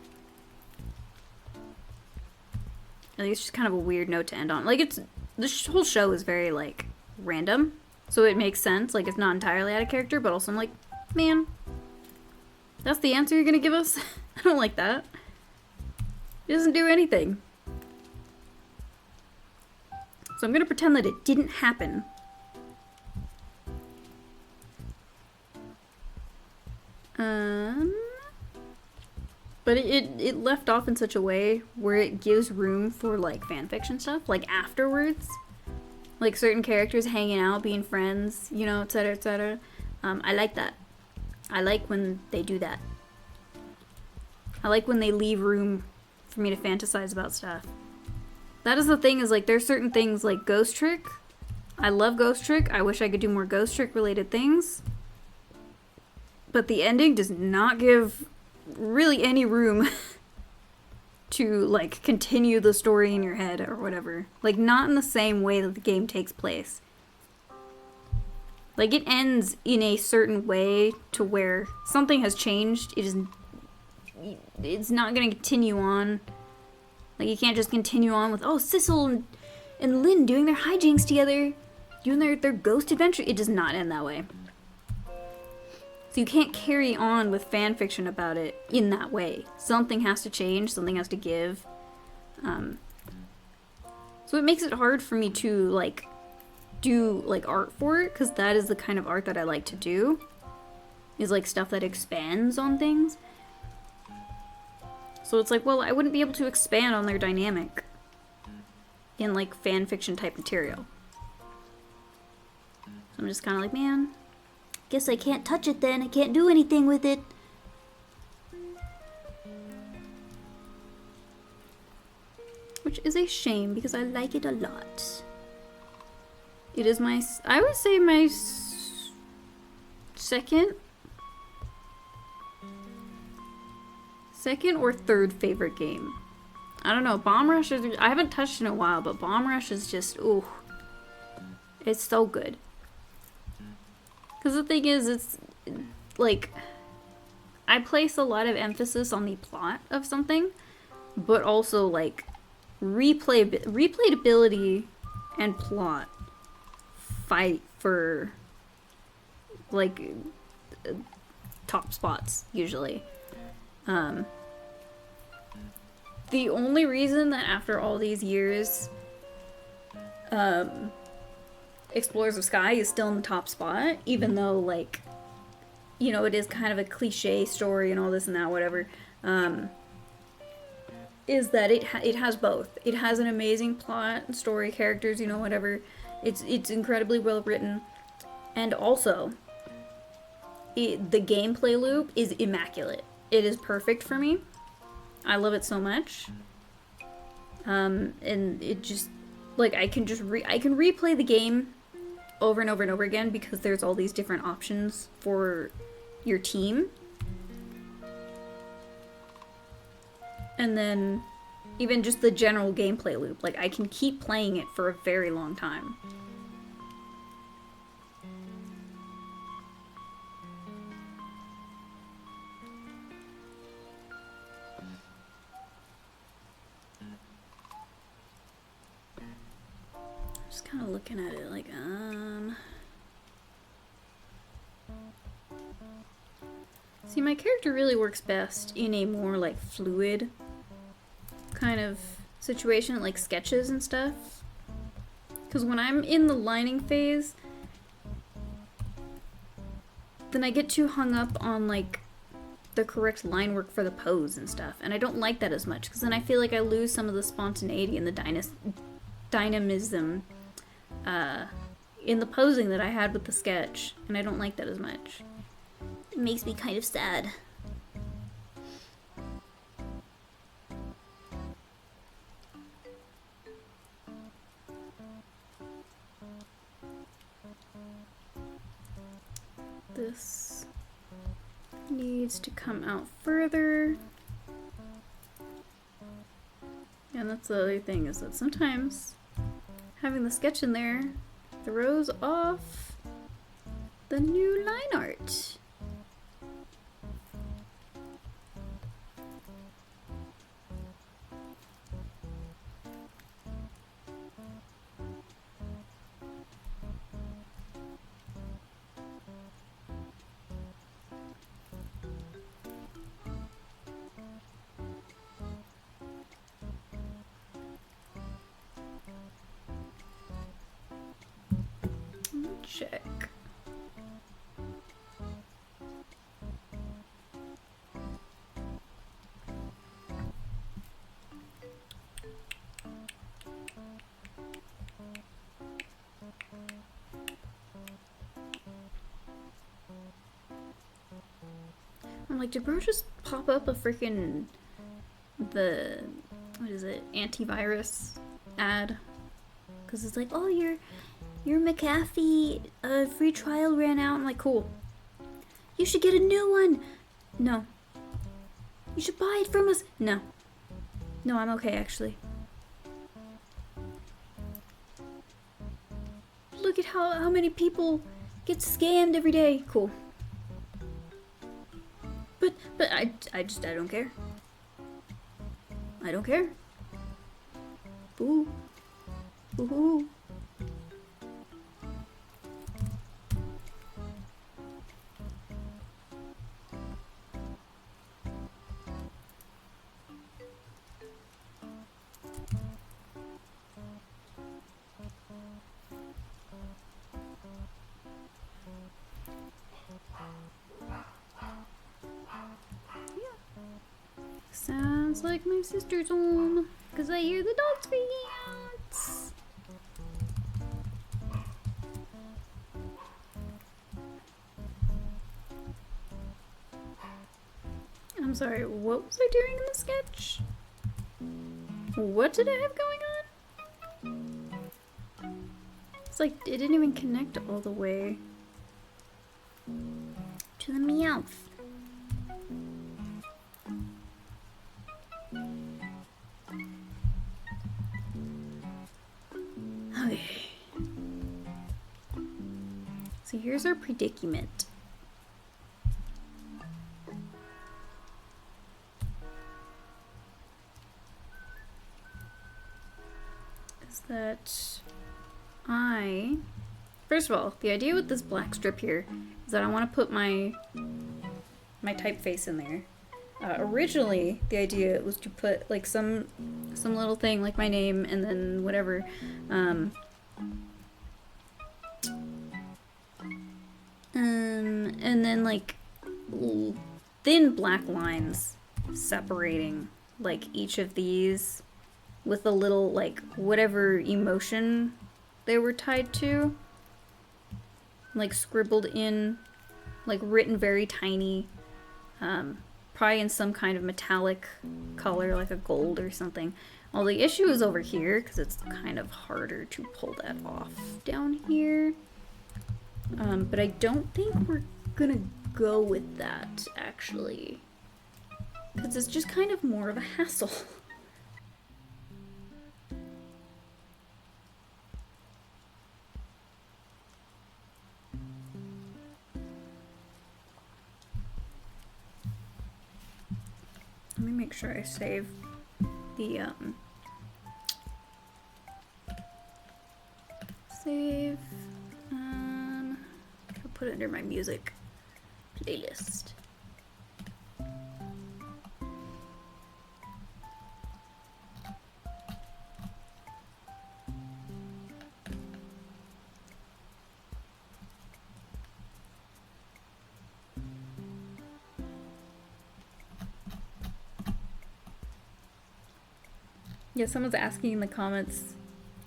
I think it's just kind of a weird note to end on. Like, this whole show is very, like, random. So it makes sense. Like, it's not entirely out of character, but also I'm like, man, that's the answer you're gonna give us? I don't like that. It doesn't do anything. So I'm gonna pretend that it didn't happen. But it left off in such a way where it gives room for, like, fanfiction stuff, like, afterwards. Like, certain characters hanging out, being friends, you know, etc., etc. I like that. I like when they do that. I like when they leave room for me to fantasize about stuff. That is the thing, is, like, there's certain things, like Ghost Trick. I love Ghost Trick. I wish I could do more Ghost Trick related things. But the ending does not give really any room to, like, continue the story in your head or whatever. Like, not in the same way that the game takes place. Like, it ends in a certain way to where something has changed. It's not going to continue on. Like, you can't just continue on with, oh, Sissel and Lynn doing their hijinks together, doing their ghost adventure. It does not end that way. So you can't carry on with fan fiction about it in that way. Something has to change, something has to give. So it makes it hard for me to like do like art for it, because that is the kind of art that I like to do, is like stuff that expands on things. So it's like, well, I wouldn't be able to expand on their dynamic in like fan fiction type material. So I'm just kind of like, man, guess I can't touch it then. I can't do anything with it. Which is a shame, because I like it a lot. It is my, I would say my second or third favorite game. I don't know, Bomb Rush is, I haven't touched in a while, but Bomb Rush is just, ooh, it's so good. Because the thing is, it's like, I place a lot of emphasis on the plot of something, but also like replayability and plot fight for like top spots usually. The only reason that after all these years Explorers of Sky is still in the top spot, even though like, you know, it is kind of a cliche story and all this and that, whatever, is that it has both. It has an amazing plot, story, characters, you know, whatever. It's incredibly well written, and also the gameplay loop is immaculate. It is perfect for me. I love it so much. And it just, like, I can replay the game over and over and over again, because there's all these different options for your team. And then even just the general gameplay loop, like, I can keep playing it for a very long time. Just kind of looking at it like, see, my character really works best in a more, like, fluid kind of situation, like sketches and stuff. Because when I'm in the lining phase, then I get too hung up on, like, the correct line work for the pose and stuff. And I don't like that as much, because then I feel like I lose some of the spontaneity and the dynamism in the posing that I had with the sketch. And I don't like that as much. It makes me kind of sad. This needs to come out further. And that's the other thing, is that sometimes having the sketch in there throws off the new line art. Check. I'm like, did bro just pop up a freaking what is it, antivirus ad? Because it's like, oh, your McAfee free trial ran out. I'm like, cool. You should get a new one. No. You should buy it from us. No. No, I'm okay, actually. Look at how many people get scammed every day. Cool. But I don't care. I don't care. Boo. Boo-hoo. Sounds like my sister's home. Because I hear the dogs freaking out. I'm sorry, what was I doing in the sketch? What did I have going on? It's like, it didn't even connect all the way to the Meowth. Okay. So here's our predicament. Is that first of all, the idea with this black strip here is that I want to put my typeface in there. Originally, the idea was to put like some little thing like my name and then whatever. And then like thin black lines separating like each of these with a little like whatever emotion they were tied to, like scribbled in, like written very tiny, probably in some kind of metallic color like a gold or something. Well, the issue is over here because it's kind of harder to pull that off down here. But I don't think we're gonna go with that, actually. Because it's just kind of more of a hassle. Let me make sure I save the, I'll put it under my music playlist. Yeah, someone's asking in the comments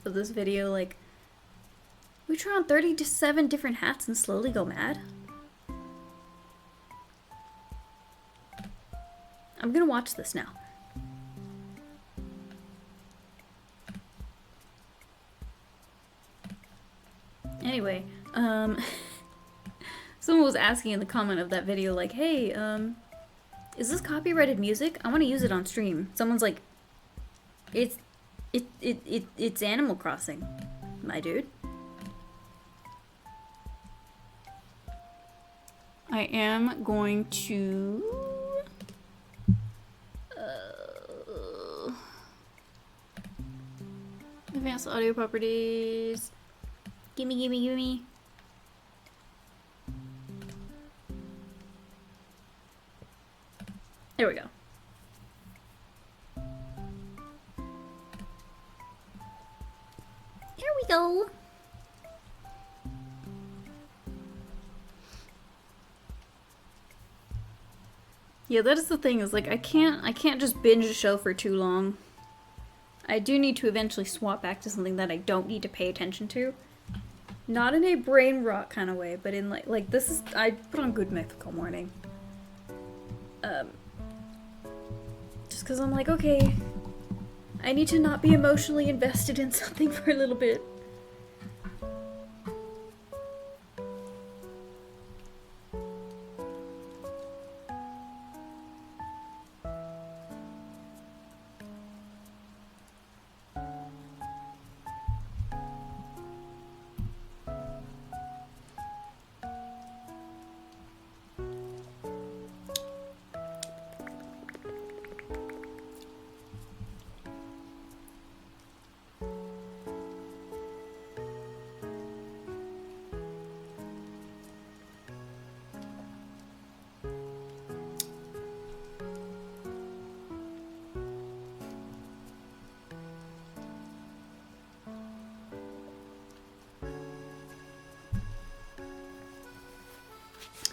of this video, like, we try on 37 different hats and slowly go mad? I'm gonna watch this now. Anyway, someone was asking in the comment of that video, like, hey, is this copyrighted music? I want to use it on stream. Someone's like, it's Animal Crossing, my dude. I am going to advanced audio properties. Gimme. There we go. Here we go. Yeah, that is the thing, is like I can't just binge a show for too long. I do need to eventually swap back to something that I don't need to pay attention to. Not in a brain rot kind of way, but in like this is, I put on Good Mythical Morning. Just because I'm like, okay, I need to not be emotionally invested in something for a little bit.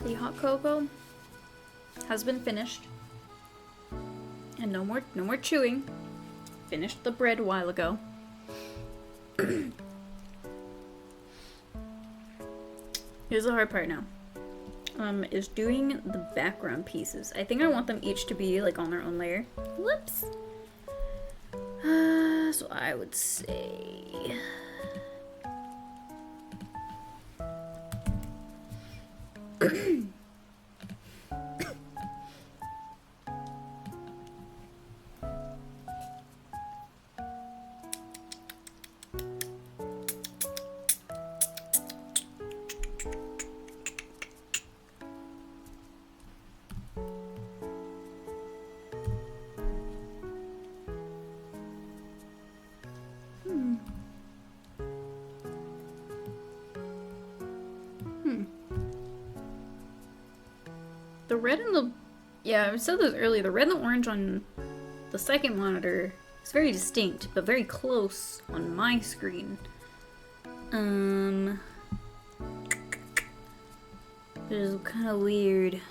The hot cocoa has been finished. And no more chewing. Finished the bread a while ago. Here's the hard part now. Is doing the background pieces. I think I want them each to be like on their own layer. Whoops. So I would say the red and the, yeah, I said this earlier, the red and the orange on the second monitor is very distinct, but very close on my screen. It is kind of weird.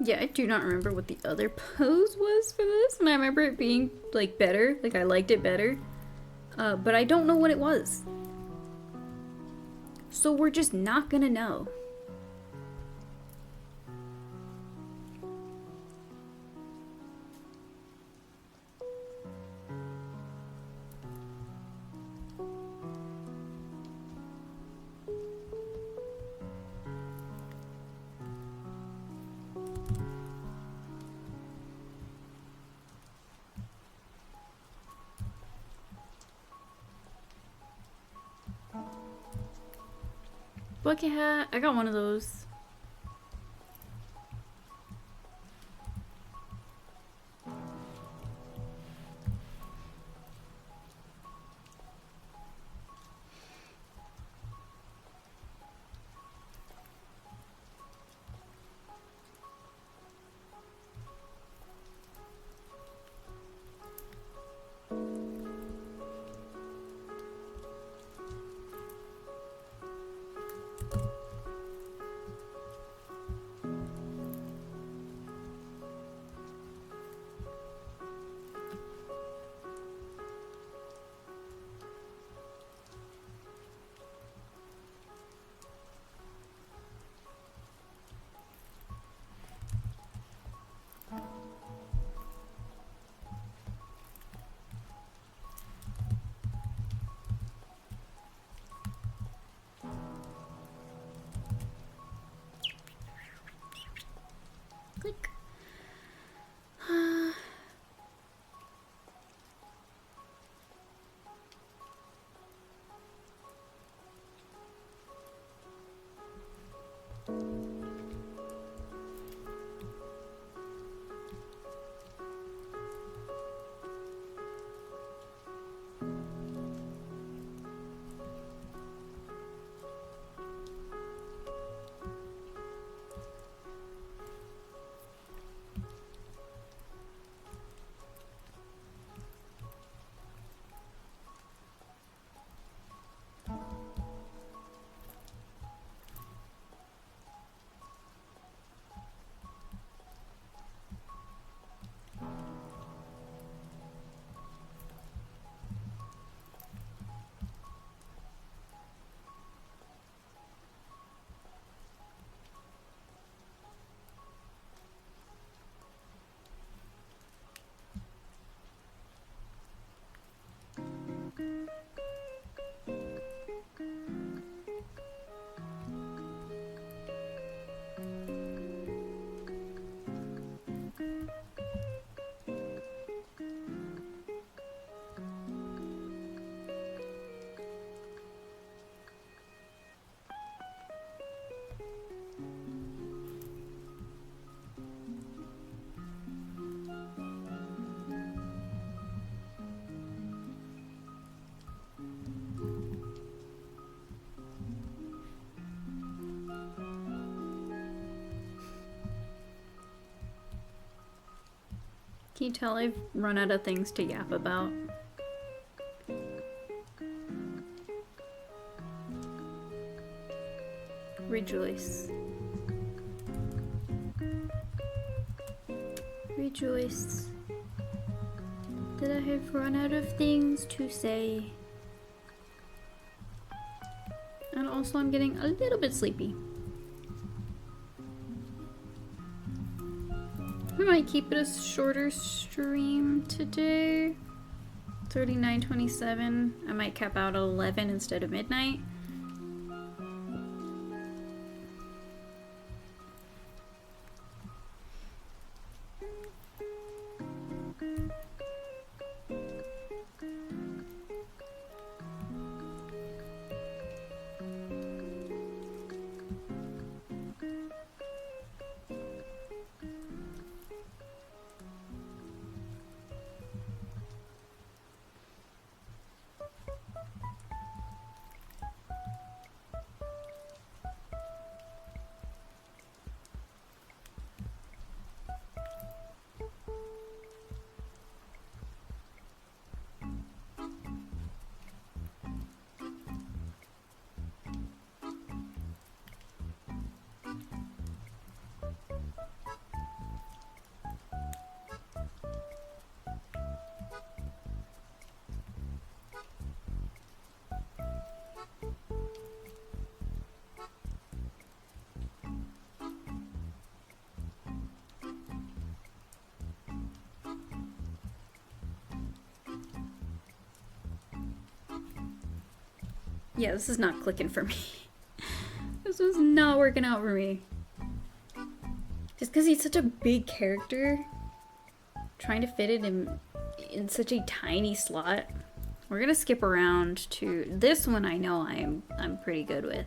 Yeah, I do not remember what the other pose was for this, and I remember it being, like, better. Like, I liked it better. But I don't know what it was. So we're just not gonna know. Bucket hat, I got one of those. Click. Can you tell I've run out of things to yap about? Rejoice. Rejoice that I have run out of things to say. And also I'm getting a little bit sleepy. We might keep it a shorter stream today. 39:27. I might cap out at 11 instead of midnight. Yeah, this is not clicking for me. This was not working out for me. Just because he's such a big character, trying to fit it in such a tiny slot. We're gonna skip around to this one. I know I'm pretty good with.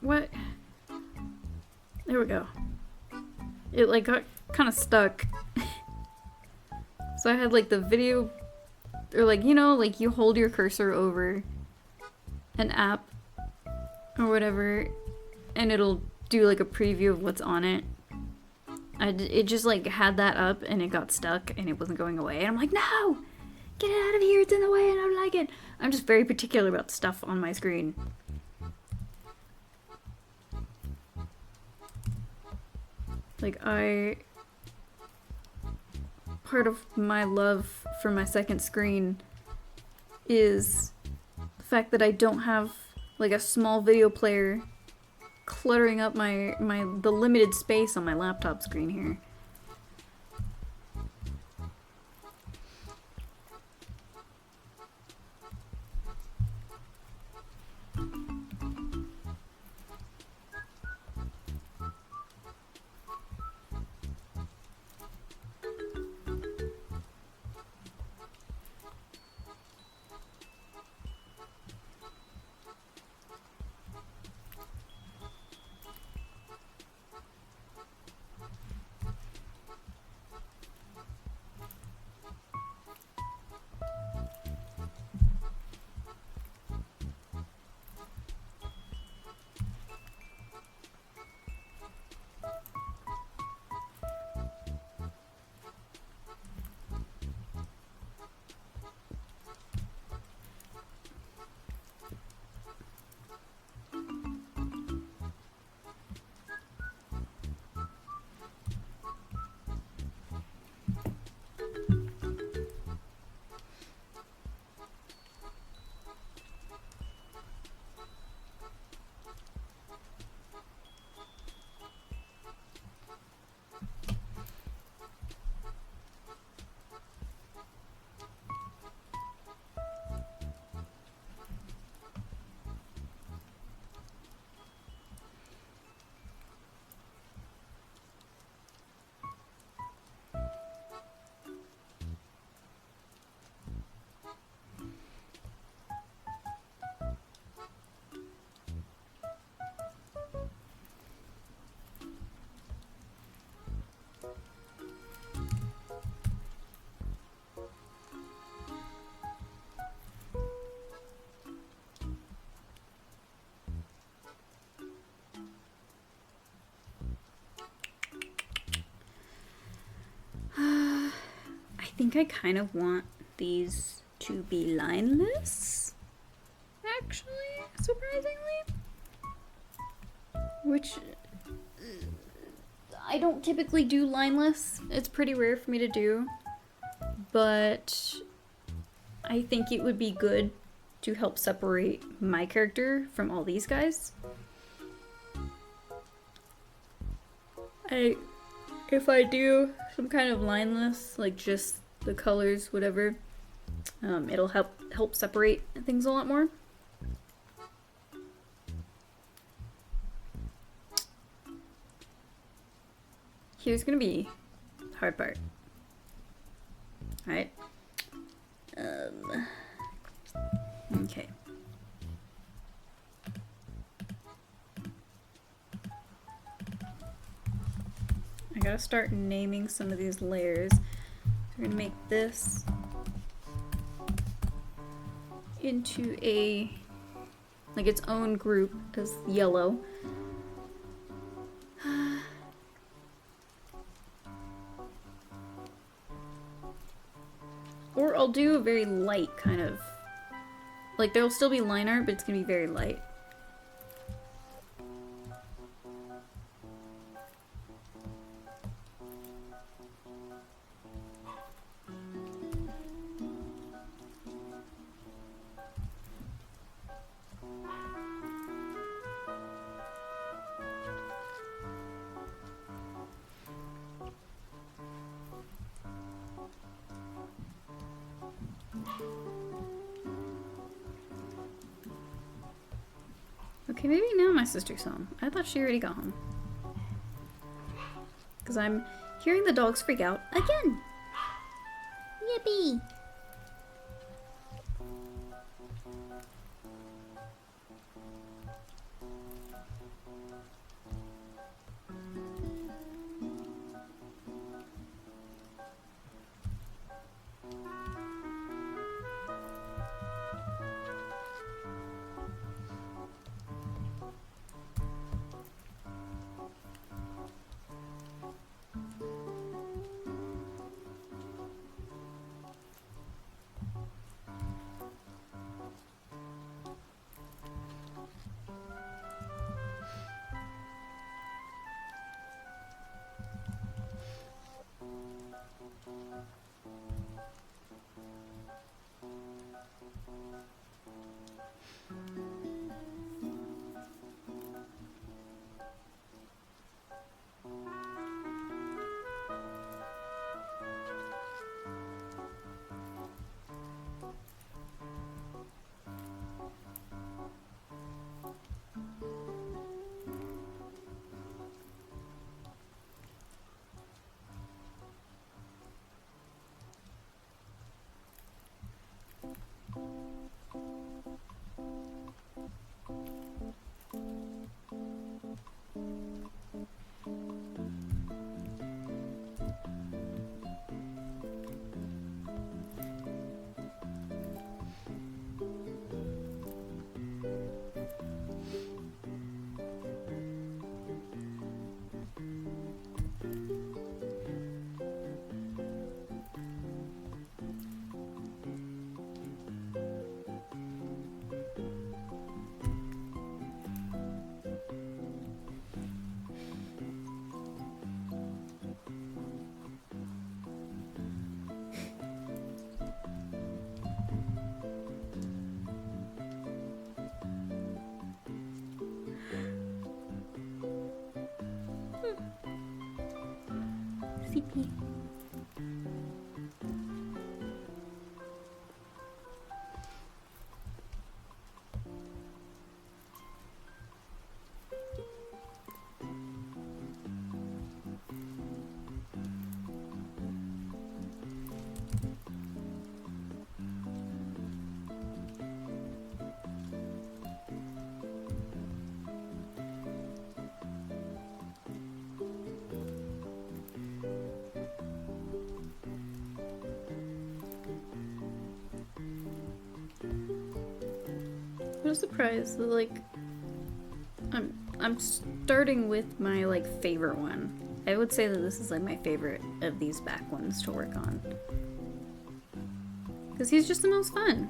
What? There we go. It like got kind of stuck. So I had like the video, or like, you know, like you hold your cursor over an app or whatever and it'll do like a preview of what's on it. It just like had that up and it got stuck and it wasn't going away. And I'm like, no! Get it out of here, it's in the way and I don't like it. I'm just very particular about stuff on my screen. Like, part of my love for my second screen is the fact that I don't have, like, a small video player cluttering up the limited space on my laptop screen here. think I kind of want these to be lineless, actually, surprisingly. Which, I don't typically do lineless. It's pretty rare for me to do. But I think it would be good to help separate my character from all these guys. If I do some kind of lineless, like just the colors, whatever, it'll help separate things a lot more. Here's gonna be the hard part. Alright. Okay. I gotta start naming some of these layers. We're gonna make this into like its own group as yellow. Or I'll do a very light kind of, like there'll still be line art, but it's gonna be very light. Okay, maybe now my sister's home. I thought she already got home. Because I'm hearing the dogs freak out again. Yippee! CP. What a surprise! Like, I'm starting with my favorite one. I would say that this is like my favorite of these back ones to work on. Because he's just the most fun.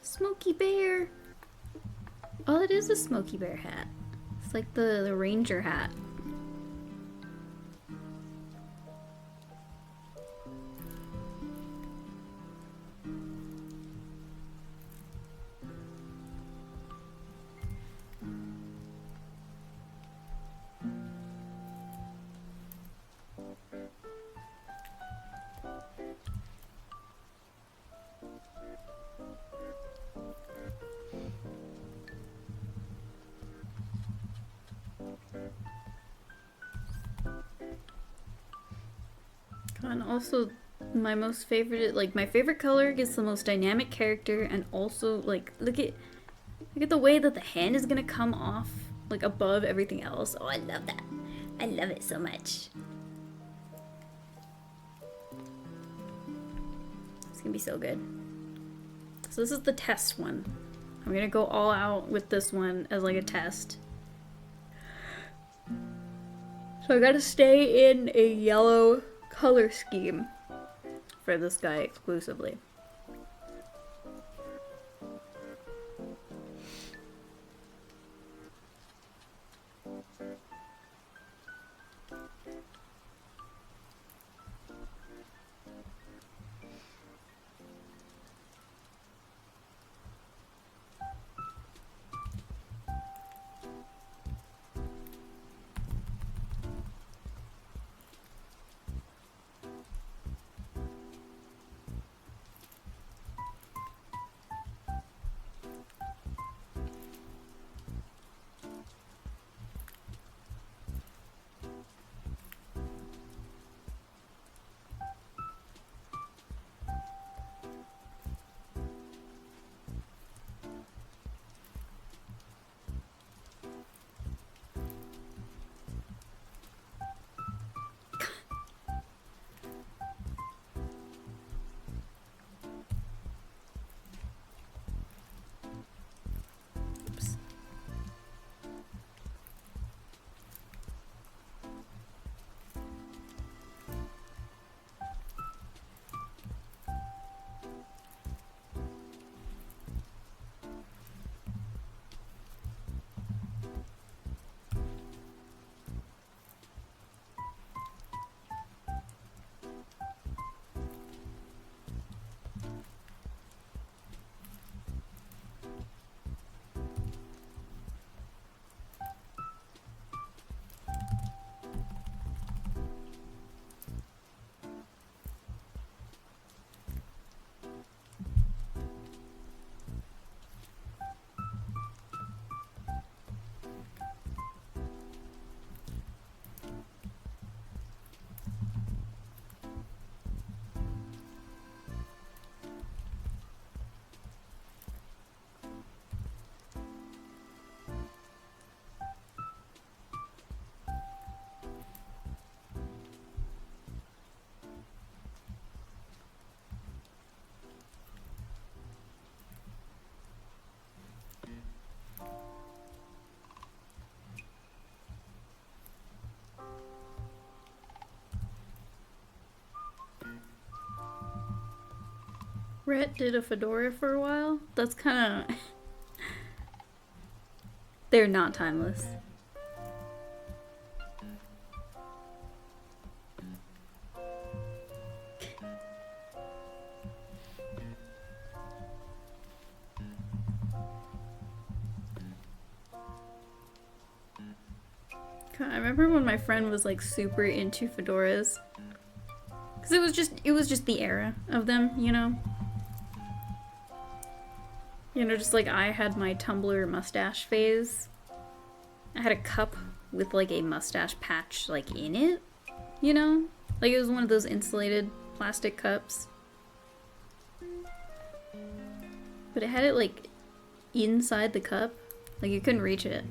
Smokey Bear! Oh, it is a Smokey Bear hat. It's like the ranger hat. And also, my most favorite, like my favorite color gets the most dynamic character, and also like look at the way that the hand is gonna come off like above everything else. Oh, I love that. I love it so much. It's gonna be so good. So this is the test one. I'm gonna go all out with this one as like a test. So I gotta stay in a yellow color scheme for this guy exclusively. Rhett did a fedora for a while. That's kind of... They're not timeless. I remember when my friend was like super into fedoras, because it was just the era of them, you know. You know, just like I had my Tumblr mustache phase. I had a cup with like a mustache patch like in it, you know, like it was one of those insulated plastic cups, but it had it like inside the cup, like you couldn't reach it.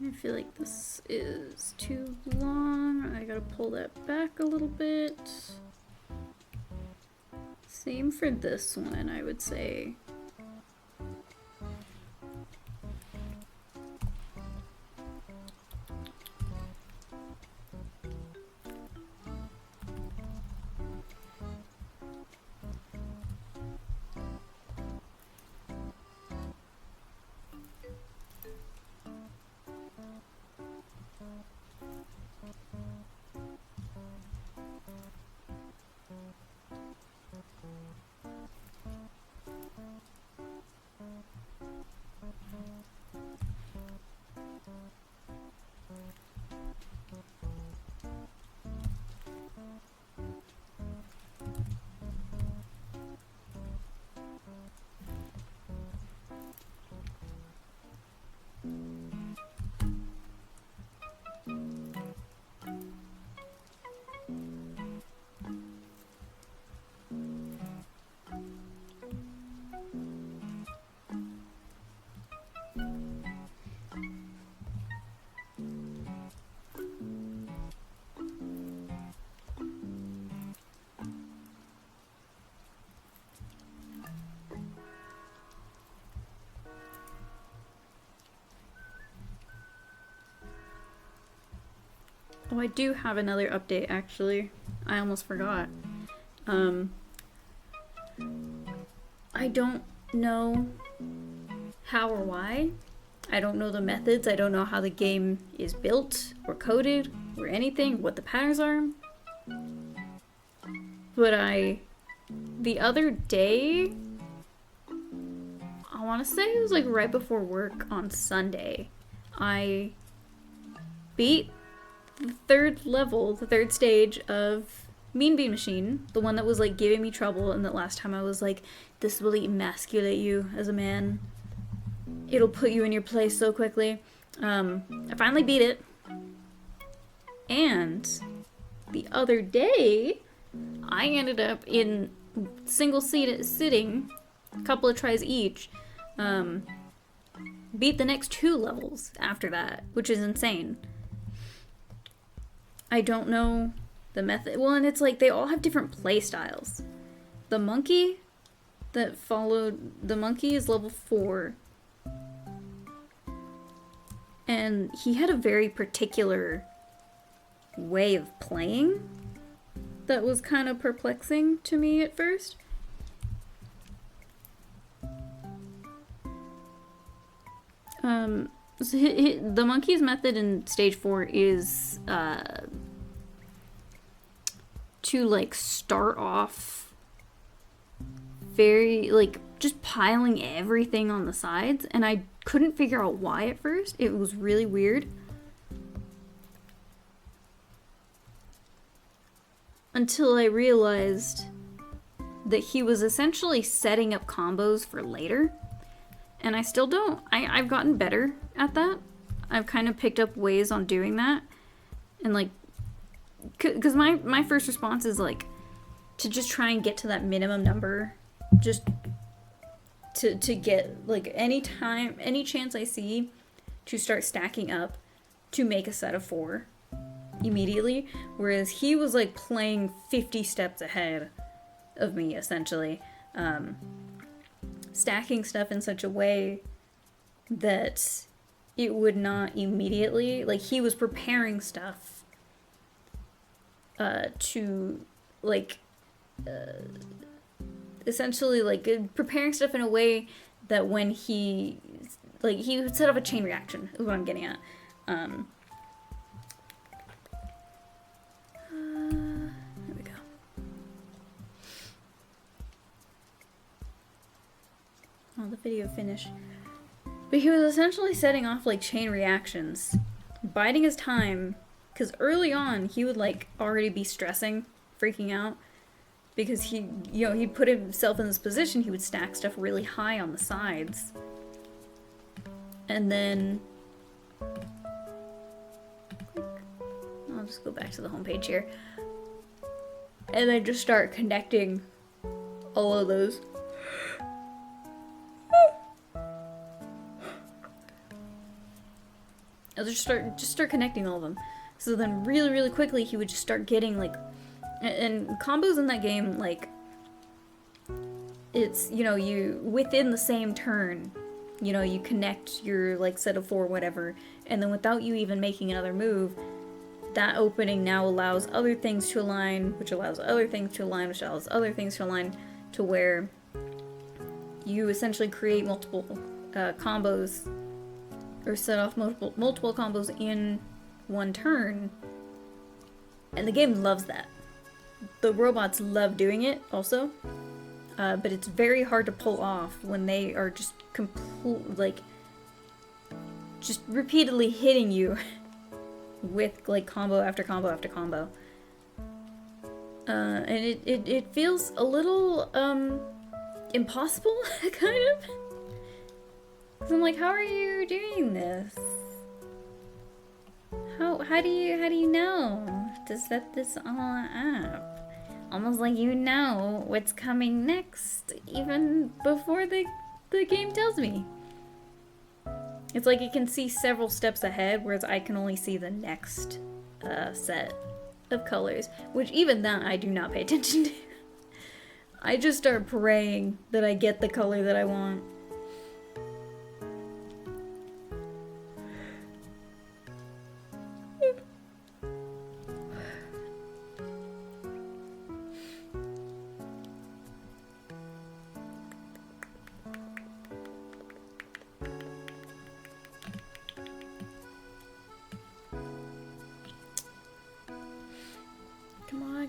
I feel like this is too long. I gotta pull that back a little bit. Same for this one, I would say. Oh, I do have another update, actually. I almost forgot. I don't know how or why. I don't know the methods. I don't know how the game is built or coded or anything, what the patterns are. But the other day, I want to say it was like right before work on Sunday, I beat the third level, the third stage of Mean Bean Machine, the one that was like giving me trouble, and that last time I was like, this will emasculate you as a man. It'll put you in your place so quickly. I finally beat it. And the other day, I ended up in single sitting, a couple of tries each, beat the next 2 levels after that, which is insane. I don't know the method. Well, and it's like they all have different play styles. The monkey that followed the monkey is level 4. And he had a very particular way of playing that was kind of perplexing to me at first. So the monkey's method in stage 4 is to like start off very like just piling everything on the sides, and I couldn't figure out why at first. It was really weird. Until I realized that he was essentially setting up combos for later. And I still don't. I've gotten better at that. I've kind of picked up ways on doing that. And like, because my first response is like, to just try and get to that minimum number. Just to get like any chance I see to start stacking up to make a set of 4 immediately. Whereas he was like playing 50 steps ahead of me, essentially. Stacking stuff in such a way that it would not immediately, like he was preparing stuff to like essentially like preparing stuff in a way that when he would set up a chain reaction is what I'm getting at. There we go. Oh, the video finished. But he was essentially setting off like chain reactions, biding his time, because early on he would like already be stressing, freaking out, because he put himself in this position. He would stack stuff really high on the sides, and then I'll just go back to the homepage here, and then just start connecting all of those. I'll just start connecting all of them. So then really, really quickly he would just start getting like, and combos in that game, like, it's, you, within the same turn, you connect your like set of 4 whatever, and then without you even making another move, that opening now allows other things to align, which allows other things to align, which allows other things to align, to where you essentially create multiple combos, or set off multiple combos in one turn, and the game loves that. The robots love doing it also, but it's very hard to pull off when they are just just repeatedly hitting you with like combo after combo after combo. And it feels a little impossible, kind of. Cause I'm like, how are you doing this? How do you know to set this all up? Almost like you know what's coming next, even before the game tells me. It's like it can see several steps ahead, whereas I can only see the next set of colors, which even that I do not pay attention to. I just start praying that I get the color that I want.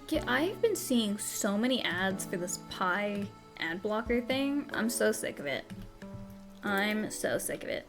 Yeah, I've been seeing so many ads for this pie ad blocker thing. I'm so sick of it. I'm so sick of it.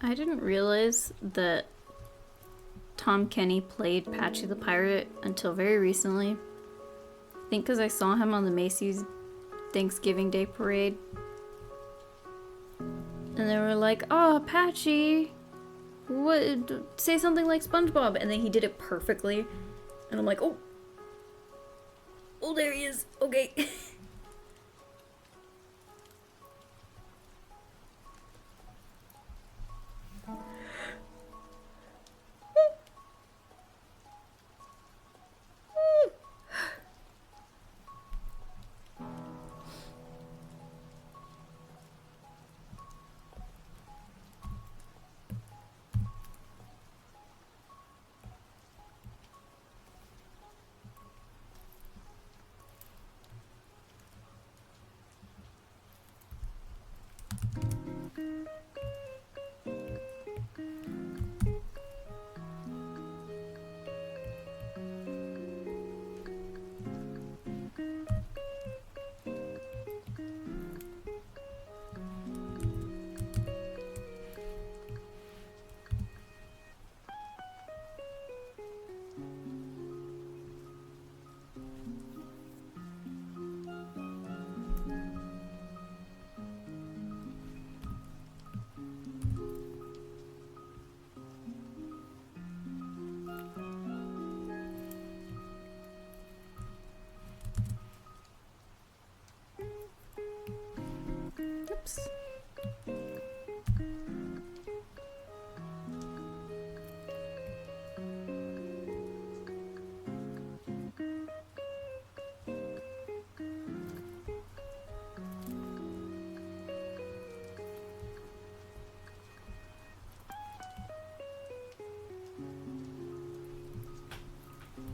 I didn't realize that Tom Kenny played Patchy the Pirate until very recently. I think because I saw him on the Macy's Thanksgiving Day Parade. And they were like, oh, Patchy, what? Say something like SpongeBob. And then he did it perfectly. And I'm like, oh. Oh, there he is. Okay.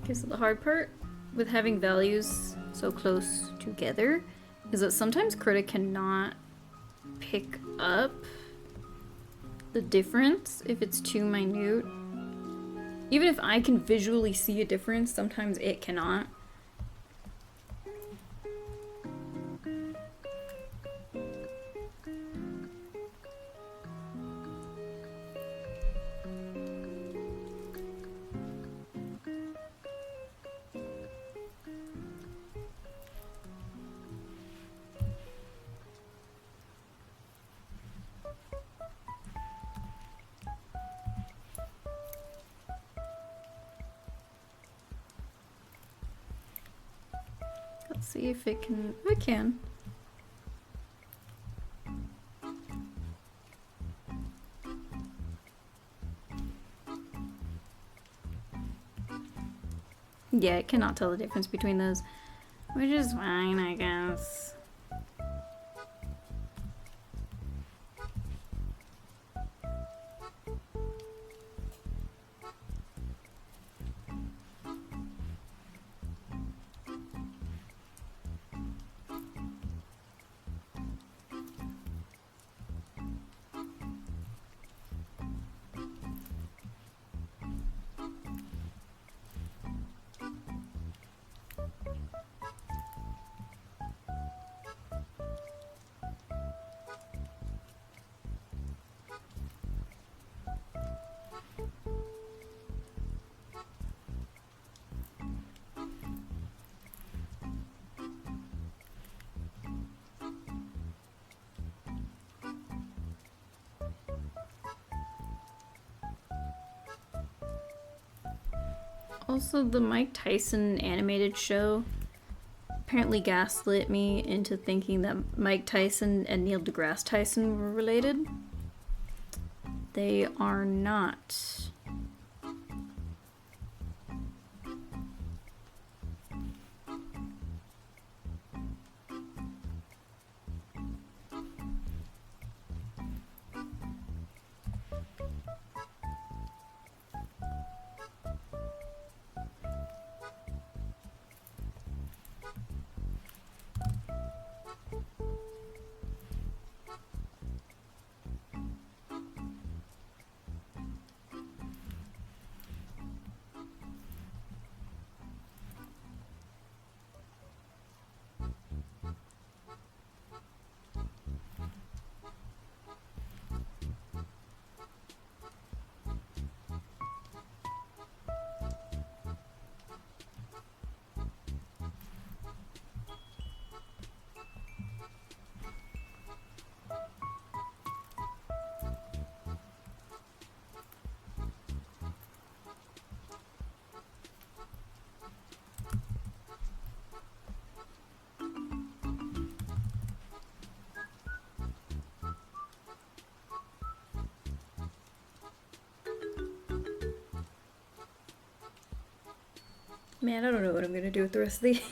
Okay, so the hard part with having values so close together is that sometimes Critic cannot pick up the difference if it's too minute. Even if I can visually see a difference, sometimes it cannot. Let's see if it can. I can. Yeah, it cannot tell the difference between those, which is fine, I guess. Also, the Mike Tyson animated show apparently gaslit me into thinking that Mike Tyson and Neil deGrasse Tyson were related. They are not. Man, I don't know what I'm gonna do with the rest of these.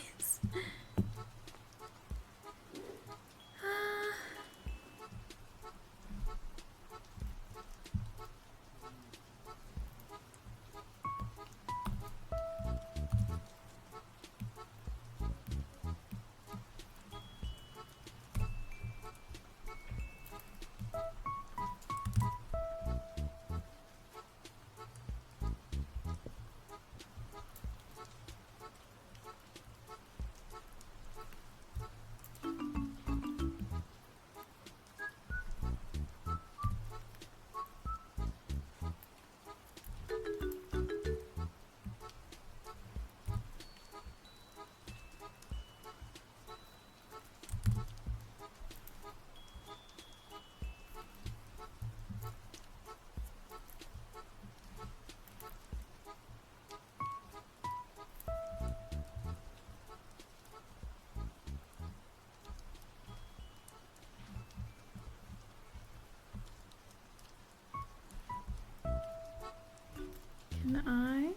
Can I?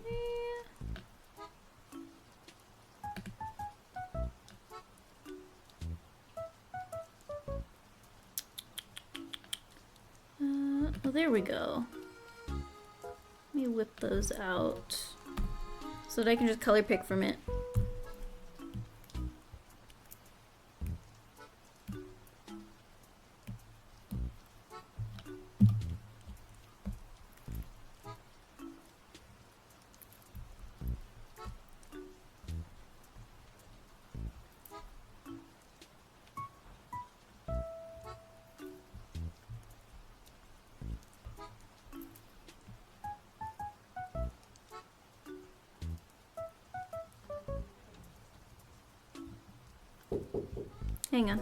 Well, there we go. Let me whip those out so that I can just color pick from it. Hang on.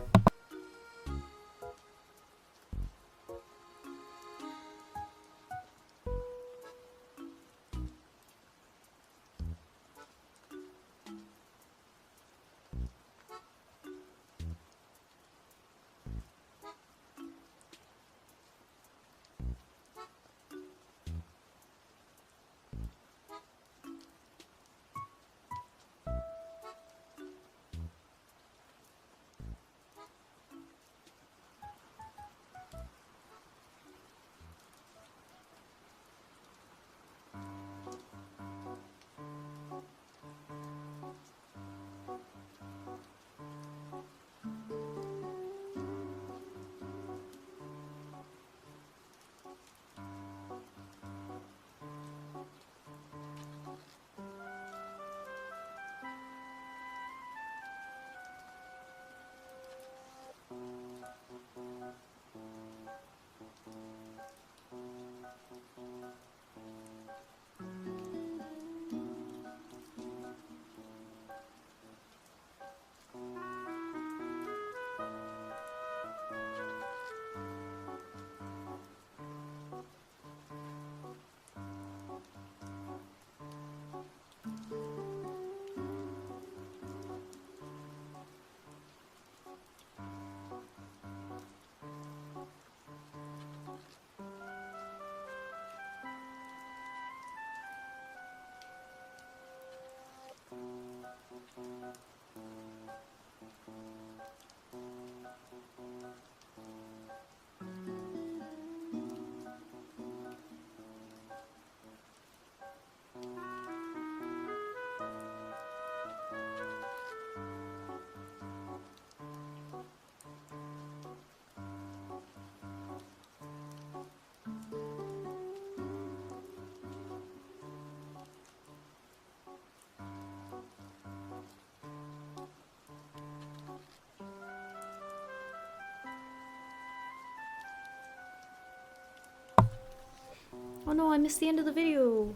Oh no, I missed the end of the video.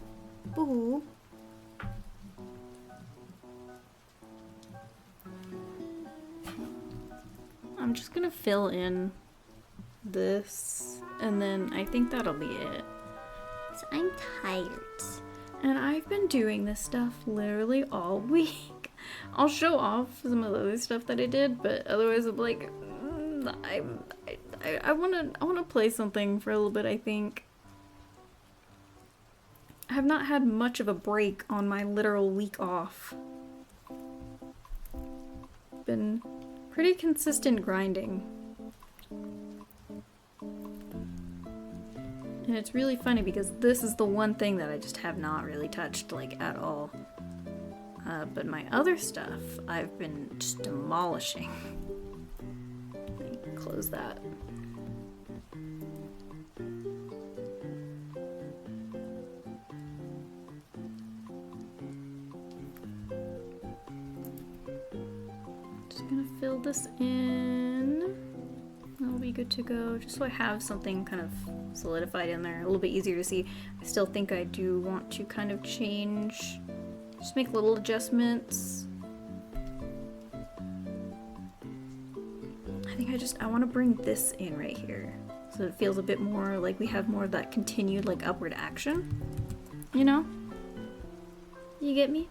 Boo-hoo. I'm just gonna fill in this, and then I think that'll be it. So I'm tired. And I've been doing this stuff literally all week. I'll show off some of the other stuff that I did, but otherwise I'm like, I wanna play something for a little bit, I think. I have not had much of a break on my literal week off. Been pretty consistent grinding. And it's really funny because this is the one thing that I just have not really touched, like, at all. But my other stuff, I've been just demolishing. Let me close that. Just gonna fill this in. That'll be good to go, just so I have something kind of solidified in there, a little bit easier to see. I still think I do want to kind of change, just make little adjustments. I think I want to bring this in right here, so it feels a bit more like we have more of that continued, like, upward action, you know? You get me?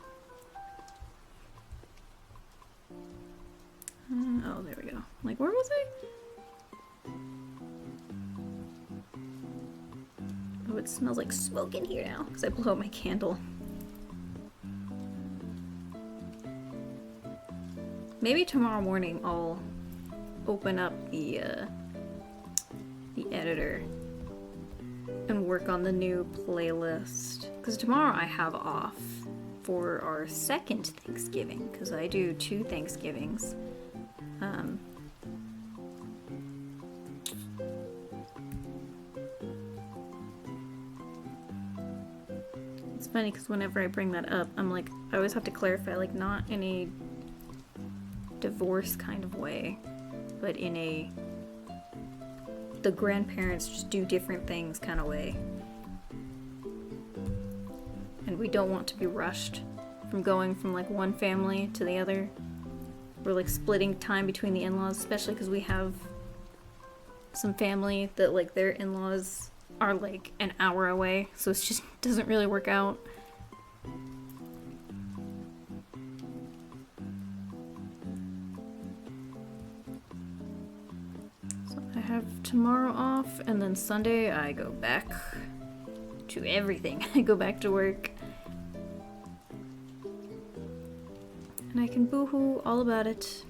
Oh, there we go. Like, where was I? Oh, it smells like smoke in here now because I blew out my candle. Maybe tomorrow morning I'll open up the editor and work on the new playlist, because tomorrow I have off for our second Thanksgiving, because I do 2 Thanksgivings. It's funny because whenever I bring that up, I'm like, I always have to clarify, like, not in a divorce kind of way, but in a the grandparents just do different things kind of way. And we don't want to be rushed from going from like one family to the other. We're like splitting time between the in-laws, especially because we have some family that like their in-laws are like an hour away, so it just doesn't really work out. So I have tomorrow off, and then Sunday I go back to everything. I go back to work. And I can boohoo all about it.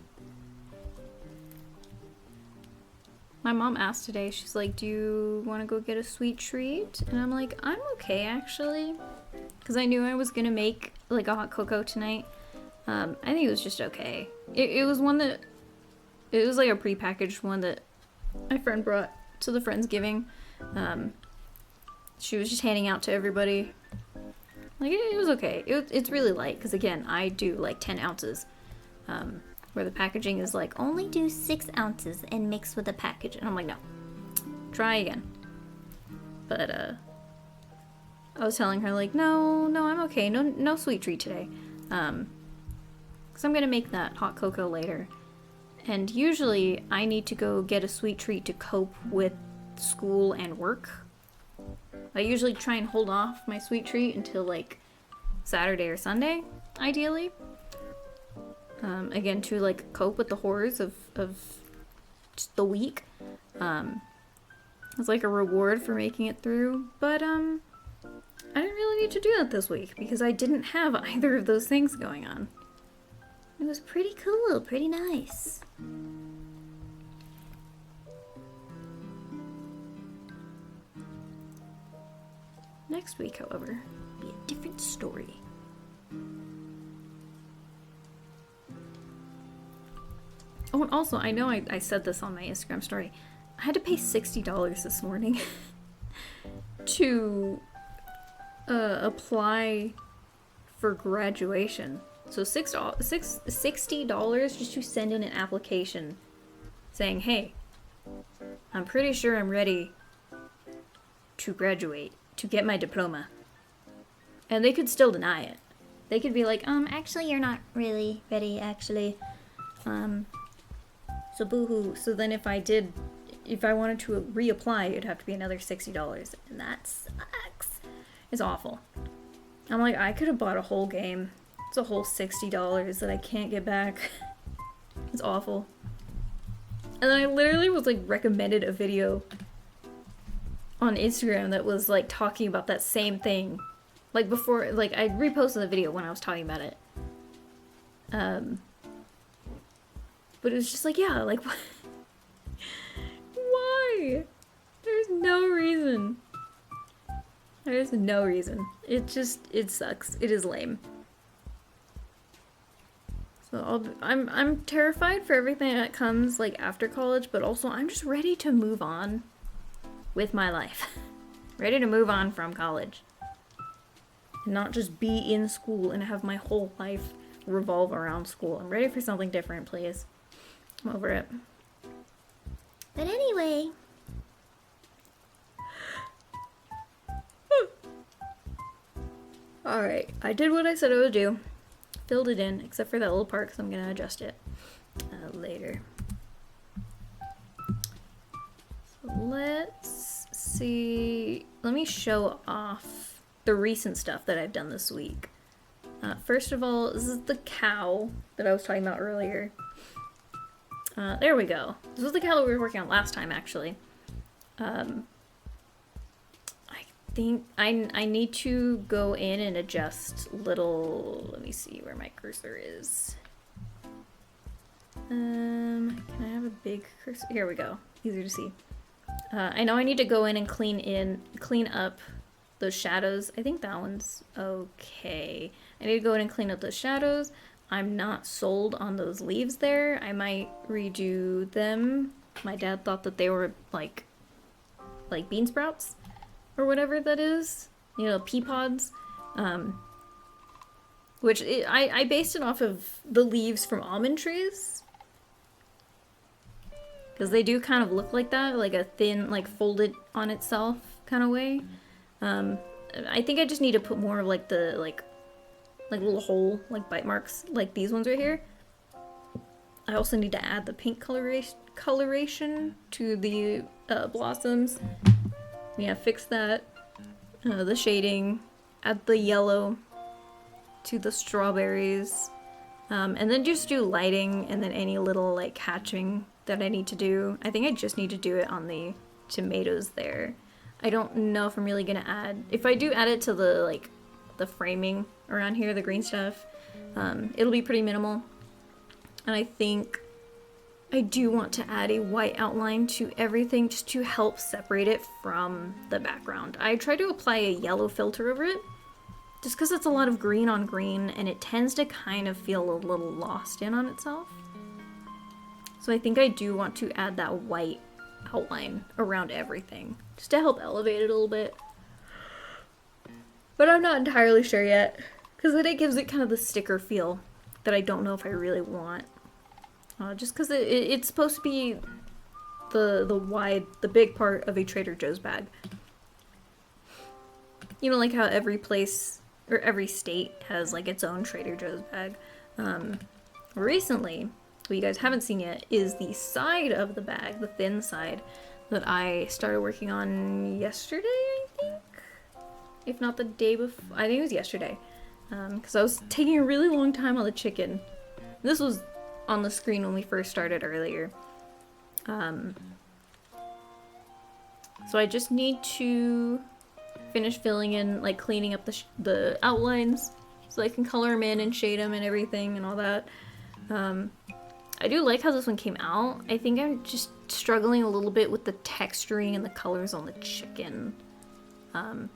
My mom asked today, she's like, do you want to go get a sweet treat? And I'm like, I'm okay actually. Because I knew I was going to make like a hot cocoa tonight. I think it was just okay. It was one that, it was like a prepackaged one that my friend brought to the Friendsgiving. She was just handing out to everybody. Like, it was okay. It's really light, because again, I do like 10 ounces. Where the packaging is like, only do 6 ounces and mix with the package. And I'm like, no. Try again. But, I was telling her, like, no, I'm okay. No sweet treat today. Because I'm gonna make that hot cocoa later. And usually, I need to go get a sweet treat to cope with school and work. I usually try and hold off my sweet treat until like Saturday or Sunday, ideally. Again, to like cope with the horrors of just the week. It's like a reward for making it through, but I didn't really need to do that this week because I didn't have either of those things going on. It was pretty cool, pretty nice. Next week, however, will be a different story. Oh, and also, I know I said this on my Instagram story. I had to pay $60 this morning to apply for graduation. So $60 just to send in an application saying, hey, I'm pretty sure I'm ready to graduate, to get my diploma. And they could still deny it. They could be like, actually you're not really ready, actually. So boo-hoo. So then if I wanted to reapply, it'd have to be another $60. And that sucks. It's awful. I'm like, I could have bought a whole game. It's a whole $60 that I can't get back. It's awful. And then I literally was like recommended a video on Instagram that was like talking about that same thing. Like before, like I reposted the video when I was talking about it. But it was just like, yeah, like what? Why? There's no reason. There's no reason. It sucks. It is lame. So I'm terrified for everything that comes like after college, but also I'm just ready to move on with my life. Ready to move on from college. And not just be in school and have my whole life revolve around school. I'm ready for something different, please. I'm over it. But anyway. Alright, I did what I said I would do. Filled it in, except for that little part, because I'm going to adjust it later. So let's see. Let me show off the recent stuff that I've done this week. First of all, this is the cow that I was talking about earlier. There we go. This was the cow that we were working on last time, actually. I think I need to go in and adjust little... Let me see where my cursor is. Can I have a big cursor? Here we go. Easier to see. I know I need to go in and clean up those shadows. I think that one's okay. I need to go in and clean up those shadows. I'm not sold on those leaves there. I might redo them. My dad thought that they were like bean sprouts or whatever that is. You know, pea pods. I based it off of the leaves from almond trees. Because they do kind of look like that, like a thin, like folded on itself kind of way. I think I just need to put more of like the, like little hole, like bite marks, like these ones right here. I also need to add the pink coloration to the blossoms. Yeah, fix that. The shading. Add the yellow to the strawberries. And then just do lighting and then any little like hatching that I need to do. I think I just need to do it on the tomatoes there. I don't know if I'm really gonna add, if I do add it to the like the framing around here, the green stuff, it'll be pretty minimal. And I think I do want to add a white outline to everything just to help separate it from the background. I try to apply a yellow filter over it just because it's a lot of green on green and it tends to kind of feel a little lost in on itself. So I think I do want to add that white outline around everything just to help elevate it a little bit. But I'm not entirely sure yet because then it gives it kind of the sticker feel that I don't know if I really want. Just because it's supposed to be the big part of a Trader Joe's bag. You know, like how every place or every state has like its own Trader Joe's bag. Recently, what you guys haven't seen yet is the side of the bag, the thin side, that I started working on yesterday, I think? If not the day before. I think it was yesterday. Because I was taking a really long time on the chicken. This was on the screen when we first started earlier. So I just need to finish filling in, like cleaning up the outlines so I can color them in and shade them and everything and all that. I do like how this one came out. I think I'm just struggling a little bit with the texturing and the colors on the chicken. So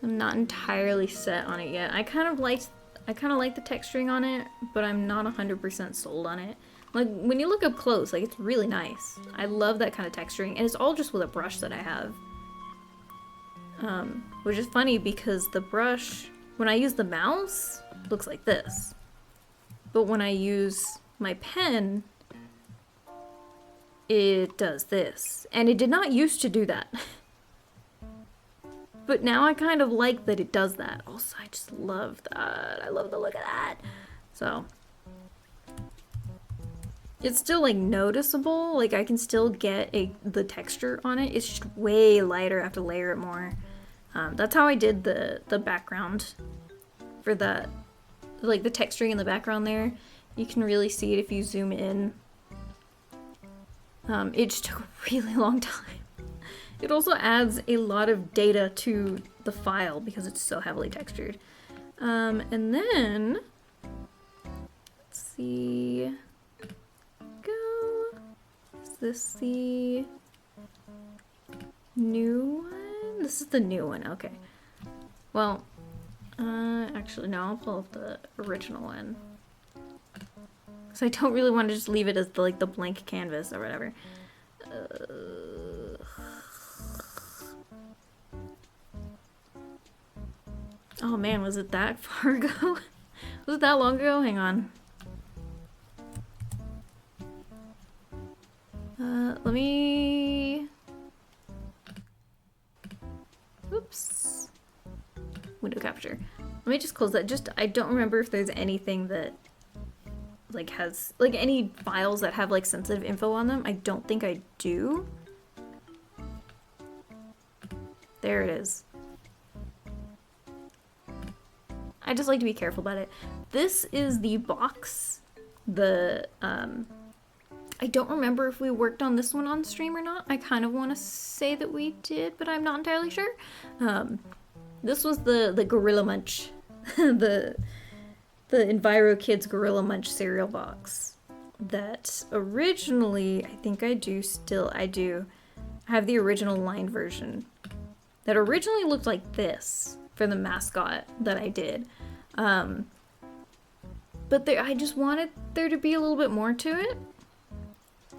I'm not entirely set on it yet. I kind of like the texturing on it, but I'm not 100% sold on it. Like, when you look up close, like, it's really nice. I love that kind of texturing, and it's all just with a brush that I have. Which is funny because the brush, when I use the mouse, looks like this. But when I use my pen, it does this. And it did not used to do that. But now I kind of like that it does that. Also, I just love that. I love the look of that. So, it's still like noticeable. Like I can still get the texture on it. It's just way lighter. I have to layer it more. That's how I did the background for that. Like the texturing in the background there. You can really see it if you zoom in. It just took a really long time. It also adds a lot of data to the file because it's so heavily textured. And then, let's see, go, is this the new one? This is the new one, okay. Well, actually no, I'll pull up the original one. Because I don't really want to just leave it as the, like, the blank canvas or whatever. Oh man, was it that far ago? Was it that long ago? Hang on. Let me... Oops. Window capture. Let me just close that. I don't remember if there's anything that like has, like any files that have like sensitive info on them. I don't think I do. There it is. I just like to be careful about it. This is the box. I don't remember if we worked on this one on stream or not. I kind of want to say that we did, but I'm not entirely sure. This was the Gorilla Munch, the Enviro Kids Gorilla Munch cereal box that originally, I think I do have the original lined version It originally looked like this for the mascot that I did. But I just wanted there to be a little bit more to it.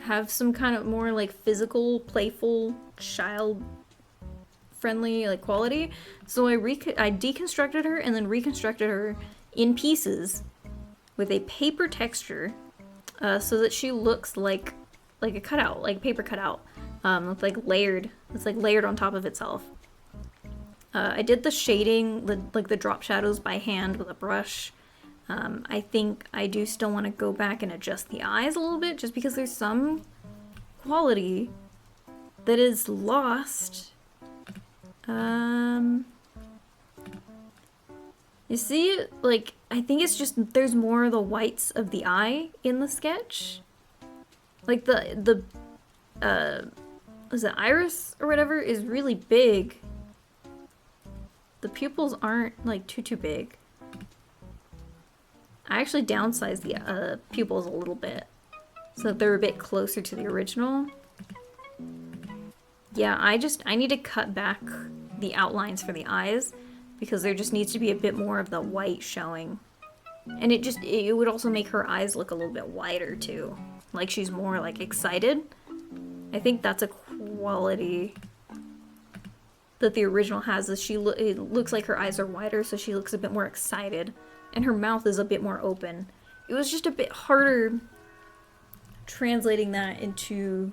Have some kind of more like physical, playful, child-friendly like quality. So I deconstructed her and then reconstructed her in pieces with a paper texture, so that she looks like a cutout, like a paper cutout. It's like layered. It's like layered on top of itself. I did the shading, the drop shadows by hand with a brush. I think I do still want to go back and adjust the eyes a little bit, just because there's some quality that is lost. You see, like, I think it's just there's more of the whites of the eye in the sketch. Like the is it iris or whatever is really big. The pupils aren't like too big. I actually downsized the pupils a little bit so that they're a bit closer to the original. Yeah, I need to cut back the outlines for the eyes because there just needs to be a bit more of the white showing. And it would also make her eyes look a little bit wider too. Like she's more like excited. I think that's a quality that the original has, is it looks like her eyes are wider, so she looks a bit more excited. And her mouth is a bit more open. It was just a bit harder translating that into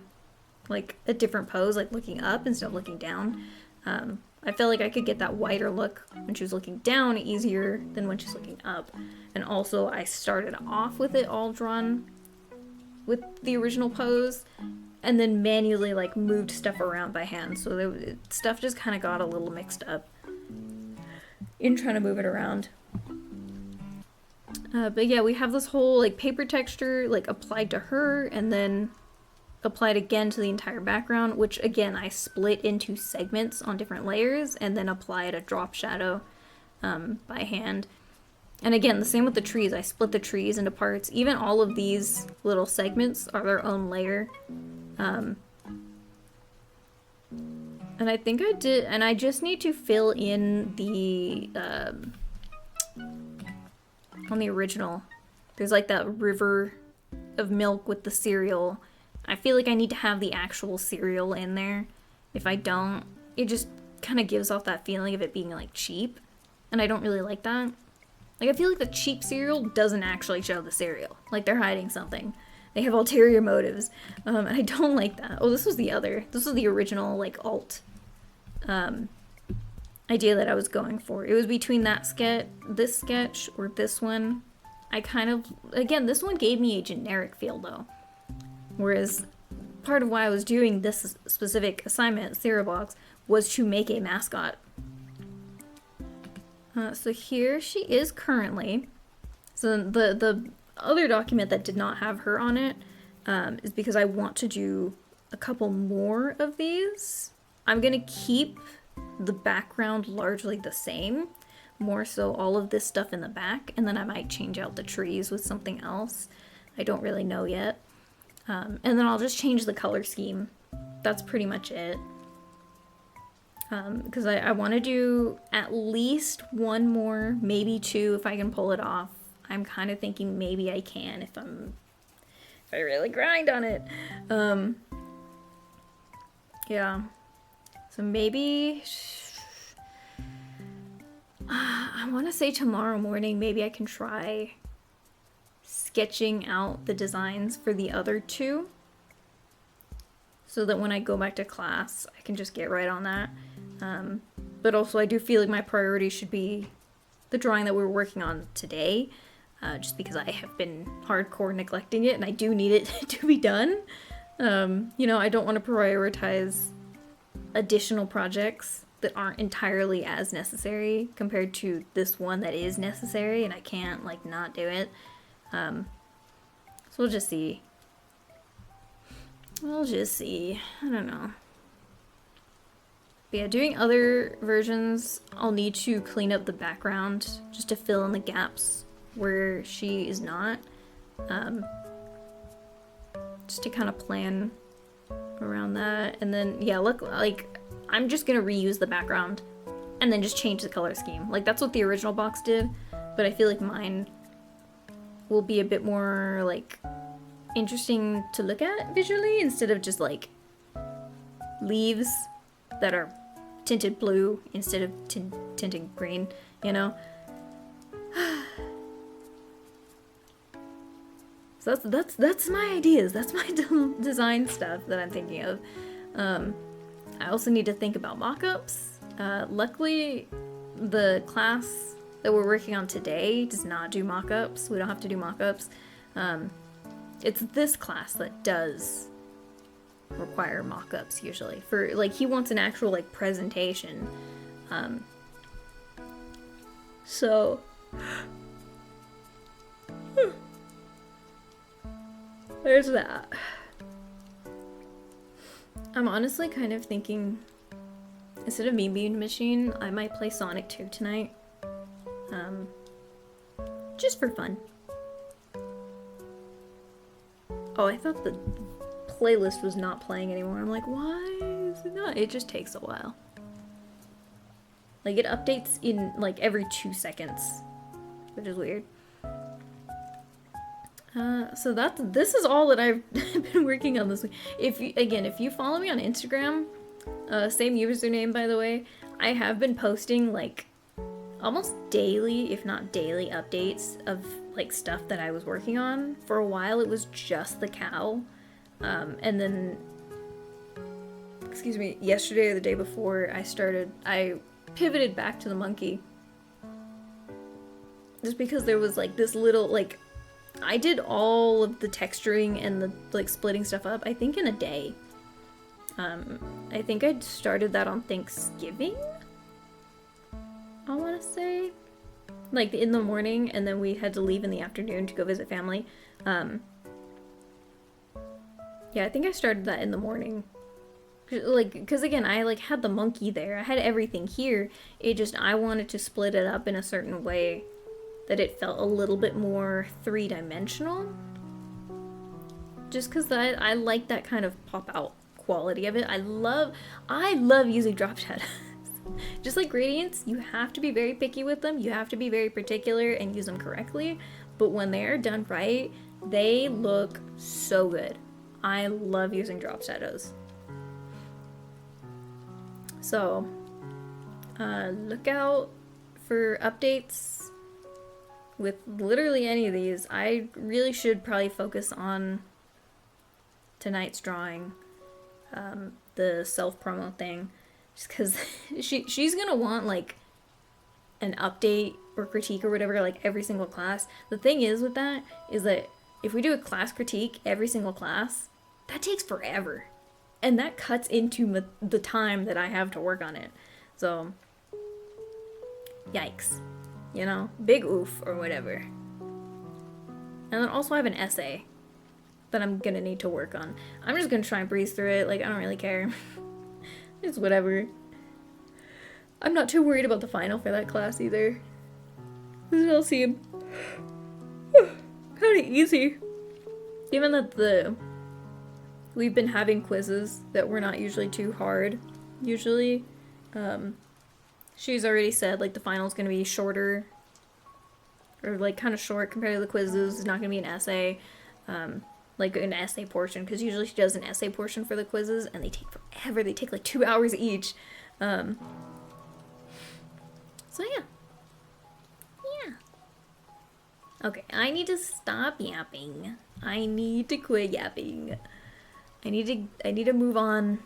like a different pose, like looking up instead of looking down. I felt like I could get that wider look when she was looking down easier than when she's looking up. And also I started off with it all drawn with the original pose and then manually like moved stuff around by hand. So stuff just kind of got a little mixed up in trying to move it around. But yeah, we have this whole like paper texture like applied to her and then applied again to the entire background, which again I split into segments on different layers and then applied a drop shadow by hand. And again, the same with the trees. I split the trees into parts. Even all of these little segments are their own layer. And I think I did, and I just need to fill in the on the original, there's like that river of milk with the cereal. I feel like I need to have the actual cereal in there. If I don't, it just kind of gives off that feeling of it being like cheap, and I don't really like that. Like I feel like the cheap cereal doesn't actually show the cereal. Like they're hiding something. They have ulterior motives, and I don't like that. Oh, this was the original like alt idea that I was going for. It was between this sketch, or this one. I kind of, again, this one gave me a generic feel though. Whereas part of why I was doing this specific assignment, cereal box, was to make a mascot. So here she is currently. So the other document that did not have her on it is because I want to do a couple more of these. I'm gonna keep the background largely the same, more so all of this stuff in the back, and then I might change out the trees with something else. I don't really know yet. And then I'll just change the color scheme. That's pretty much it. Because I want to do at least one more, maybe two if I can pull it off. I'm kind of thinking maybe I can if I really grind on it. Yeah. So maybe I want to say tomorrow morning maybe I can try sketching out the designs for the other two, so that when I go back to class I can just get right on that. But also I do feel like my priority should be the drawing that we're working on today, just because I have been hardcore neglecting it and I do need it to be done. You know, I don't want to prioritize additional projects that aren't entirely as necessary compared to this one that is necessary, and I can't like not do it. So we'll just see. I don't know. But yeah, doing other versions, I'll need to clean up the background just to fill in the gaps where she is not. Just to kind of plan around that. And then, yeah, look, like, I'm just gonna reuse the background and then just change the color scheme. Like, that's what the original box did, but I feel like mine will be a bit more, like, interesting to look at visually instead of just, like, leaves that are tinted blue instead of tinted green, you know? So that's my ideas. That's my design stuff that I'm thinking of. I also need to think about mock-ups. Luckily, the class that we're working on today does not do mock-ups. We don't have to do mock-ups. It's this class that does require mock-ups usually. For, like, he wants an actual, like, presentation. So... there's that. I'm honestly kind of thinking, instead of Mean Bean Machine, I might play Sonic 2 tonight. Just for fun. Oh, I thought the playlist was not playing anymore. I'm like, why is it not? It just takes a while. Like, it updates in, like, every 2 seconds, which is weird. So this is all that I've been working on this week. If you follow me on Instagram, same username, by the way, I have been posting, like, almost daily, if not daily, updates of, like, stuff that I was working on. For a while, it was just the cow. And then, excuse me, yesterday or the day before, I pivoted back to the monkey. Just because there was, like, this little, like, I did all of the texturing and the, like, splitting stuff up, I think, in a day. I think I started that on Thanksgiving, I want to say. Like, in the morning, and then we had to leave in the afternoon to go visit family. Yeah, I think I started that in the morning. Like, because again, I, like, had the monkey there. I had everything here. It just, I wanted to split it up in a certain way that it felt a little bit more three-dimensional. Just because I like that kind of pop-out quality of it. I love using drop shadows. Just like gradients, you have to be very picky with them. You have to be very particular and use them correctly. But when they are done right, they look so good. I love using drop shadows. So, look out for updates with literally any of these. I really should probably focus on tonight's drawing, the self-promo thing, just because she's gonna want, like, an update or critique or whatever, like, every single class. The thing is with that is that if we do a class critique every single class, that takes forever, and that cuts into the time that I have to work on it. So, yikes. You know, big oof or whatever. And then also I have an essay that I'm gonna need to work on. I'm just gonna try and breeze through it. Like, I don't really care. It's whatever. I'm not too worried about the final for that class either. This all seem kind of easy. Given that we've been having quizzes that were not usually too hard. Usually, she's already said, like, the final's gonna be shorter, or, like, kind of short compared to the quizzes. It's not gonna be an essay, like, an essay portion, because usually she does an essay portion for the quizzes, and they take forever. They take, like, 2 hours each. So, yeah. Yeah. Okay, I need to stop yapping. I need to quit yapping. I need to move on.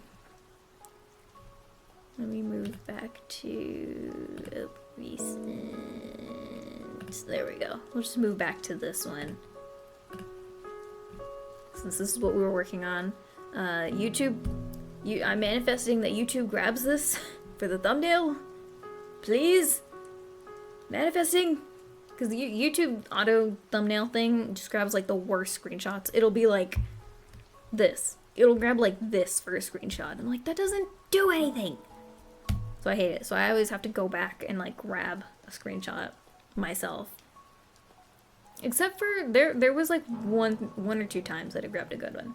Let me move back to recent. There we go. We'll just move back to this one, since this is what we were working on. YouTube. I'm manifesting that YouTube grabs this for the thumbnail. Please. Manifesting. Because the YouTube auto thumbnail thing just grabs, like, the worst screenshots. It'll be like this. It'll grab, like, this for a screenshot. And, like, that doesn't do anything. So I hate it. So I always have to go back and, like, grab a screenshot myself. Except for there was, like, one or two times that it grabbed a good one.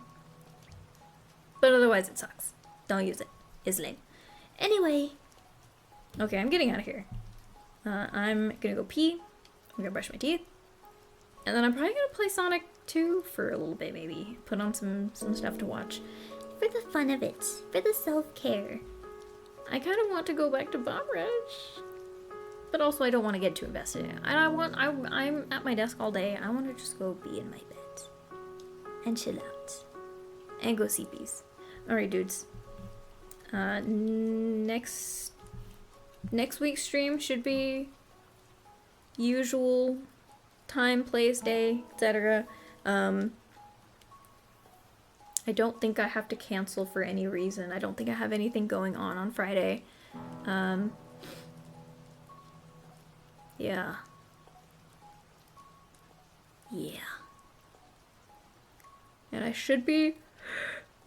But otherwise it sucks. Don't use it. It's lame. Anyway. Okay, I'm getting out of here. I'm gonna go pee. I'm gonna brush my teeth. And then I'm probably gonna play Sonic 2 for a little bit, maybe. Put on some stuff to watch. For the fun of it. For the self-care. I kind of want to go back to Bomb Rush. But also I don't want to get too invested in it. And I'm at my desk all day. I want to just go be in my bed. And chill out. And go see peace. Alright, dudes. Next week's stream should be usual time, place, day, etc. I don't think I have to cancel for any reason. I don't think I have anything going on Friday. Yeah. Yeah. And I should be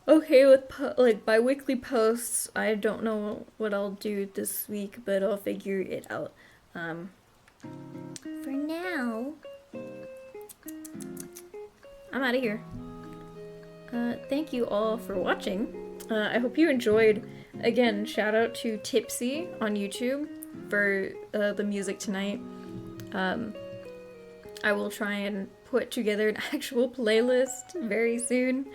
okay with like bi-weekly posts. I don't know what I'll do this week, but I'll figure it out. For now, I'm out of here. Thank you all for watching. I hope you enjoyed. Again, shout out to Tipsy on YouTube for the music tonight. I will try and put together an actual playlist very soon.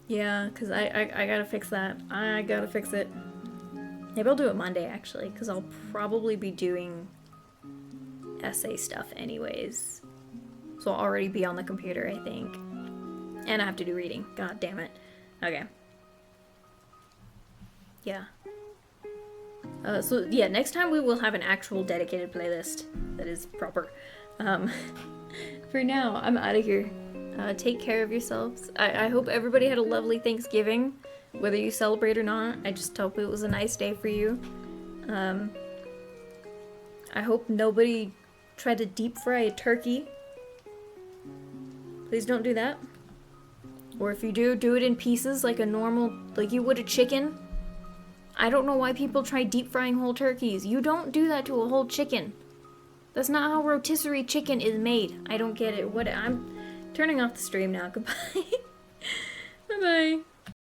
Yeah, because I gotta fix that. I gotta fix it. Maybe I'll do it Monday, actually, because I'll probably be doing essay stuff anyways. So I'll already be on the computer, I think. And I have to do reading. God damn it. Okay. Yeah. So yeah, next time we will have an actual dedicated playlist that is proper. For now, I'm out of here. Take care of yourselves. I hope everybody had a lovely Thanksgiving, whether you celebrate or not. I just hope it was a nice day for you. I hope nobody tried to deep fry a turkey. Please don't do that. Or if you do it in pieces like a normal, like you would a chicken. I don't know why people try deep frying whole turkeys. You don't do that to a whole chicken. That's not how rotisserie chicken is made. I don't get it. I'm turning off the stream now. Goodbye. Bye-bye.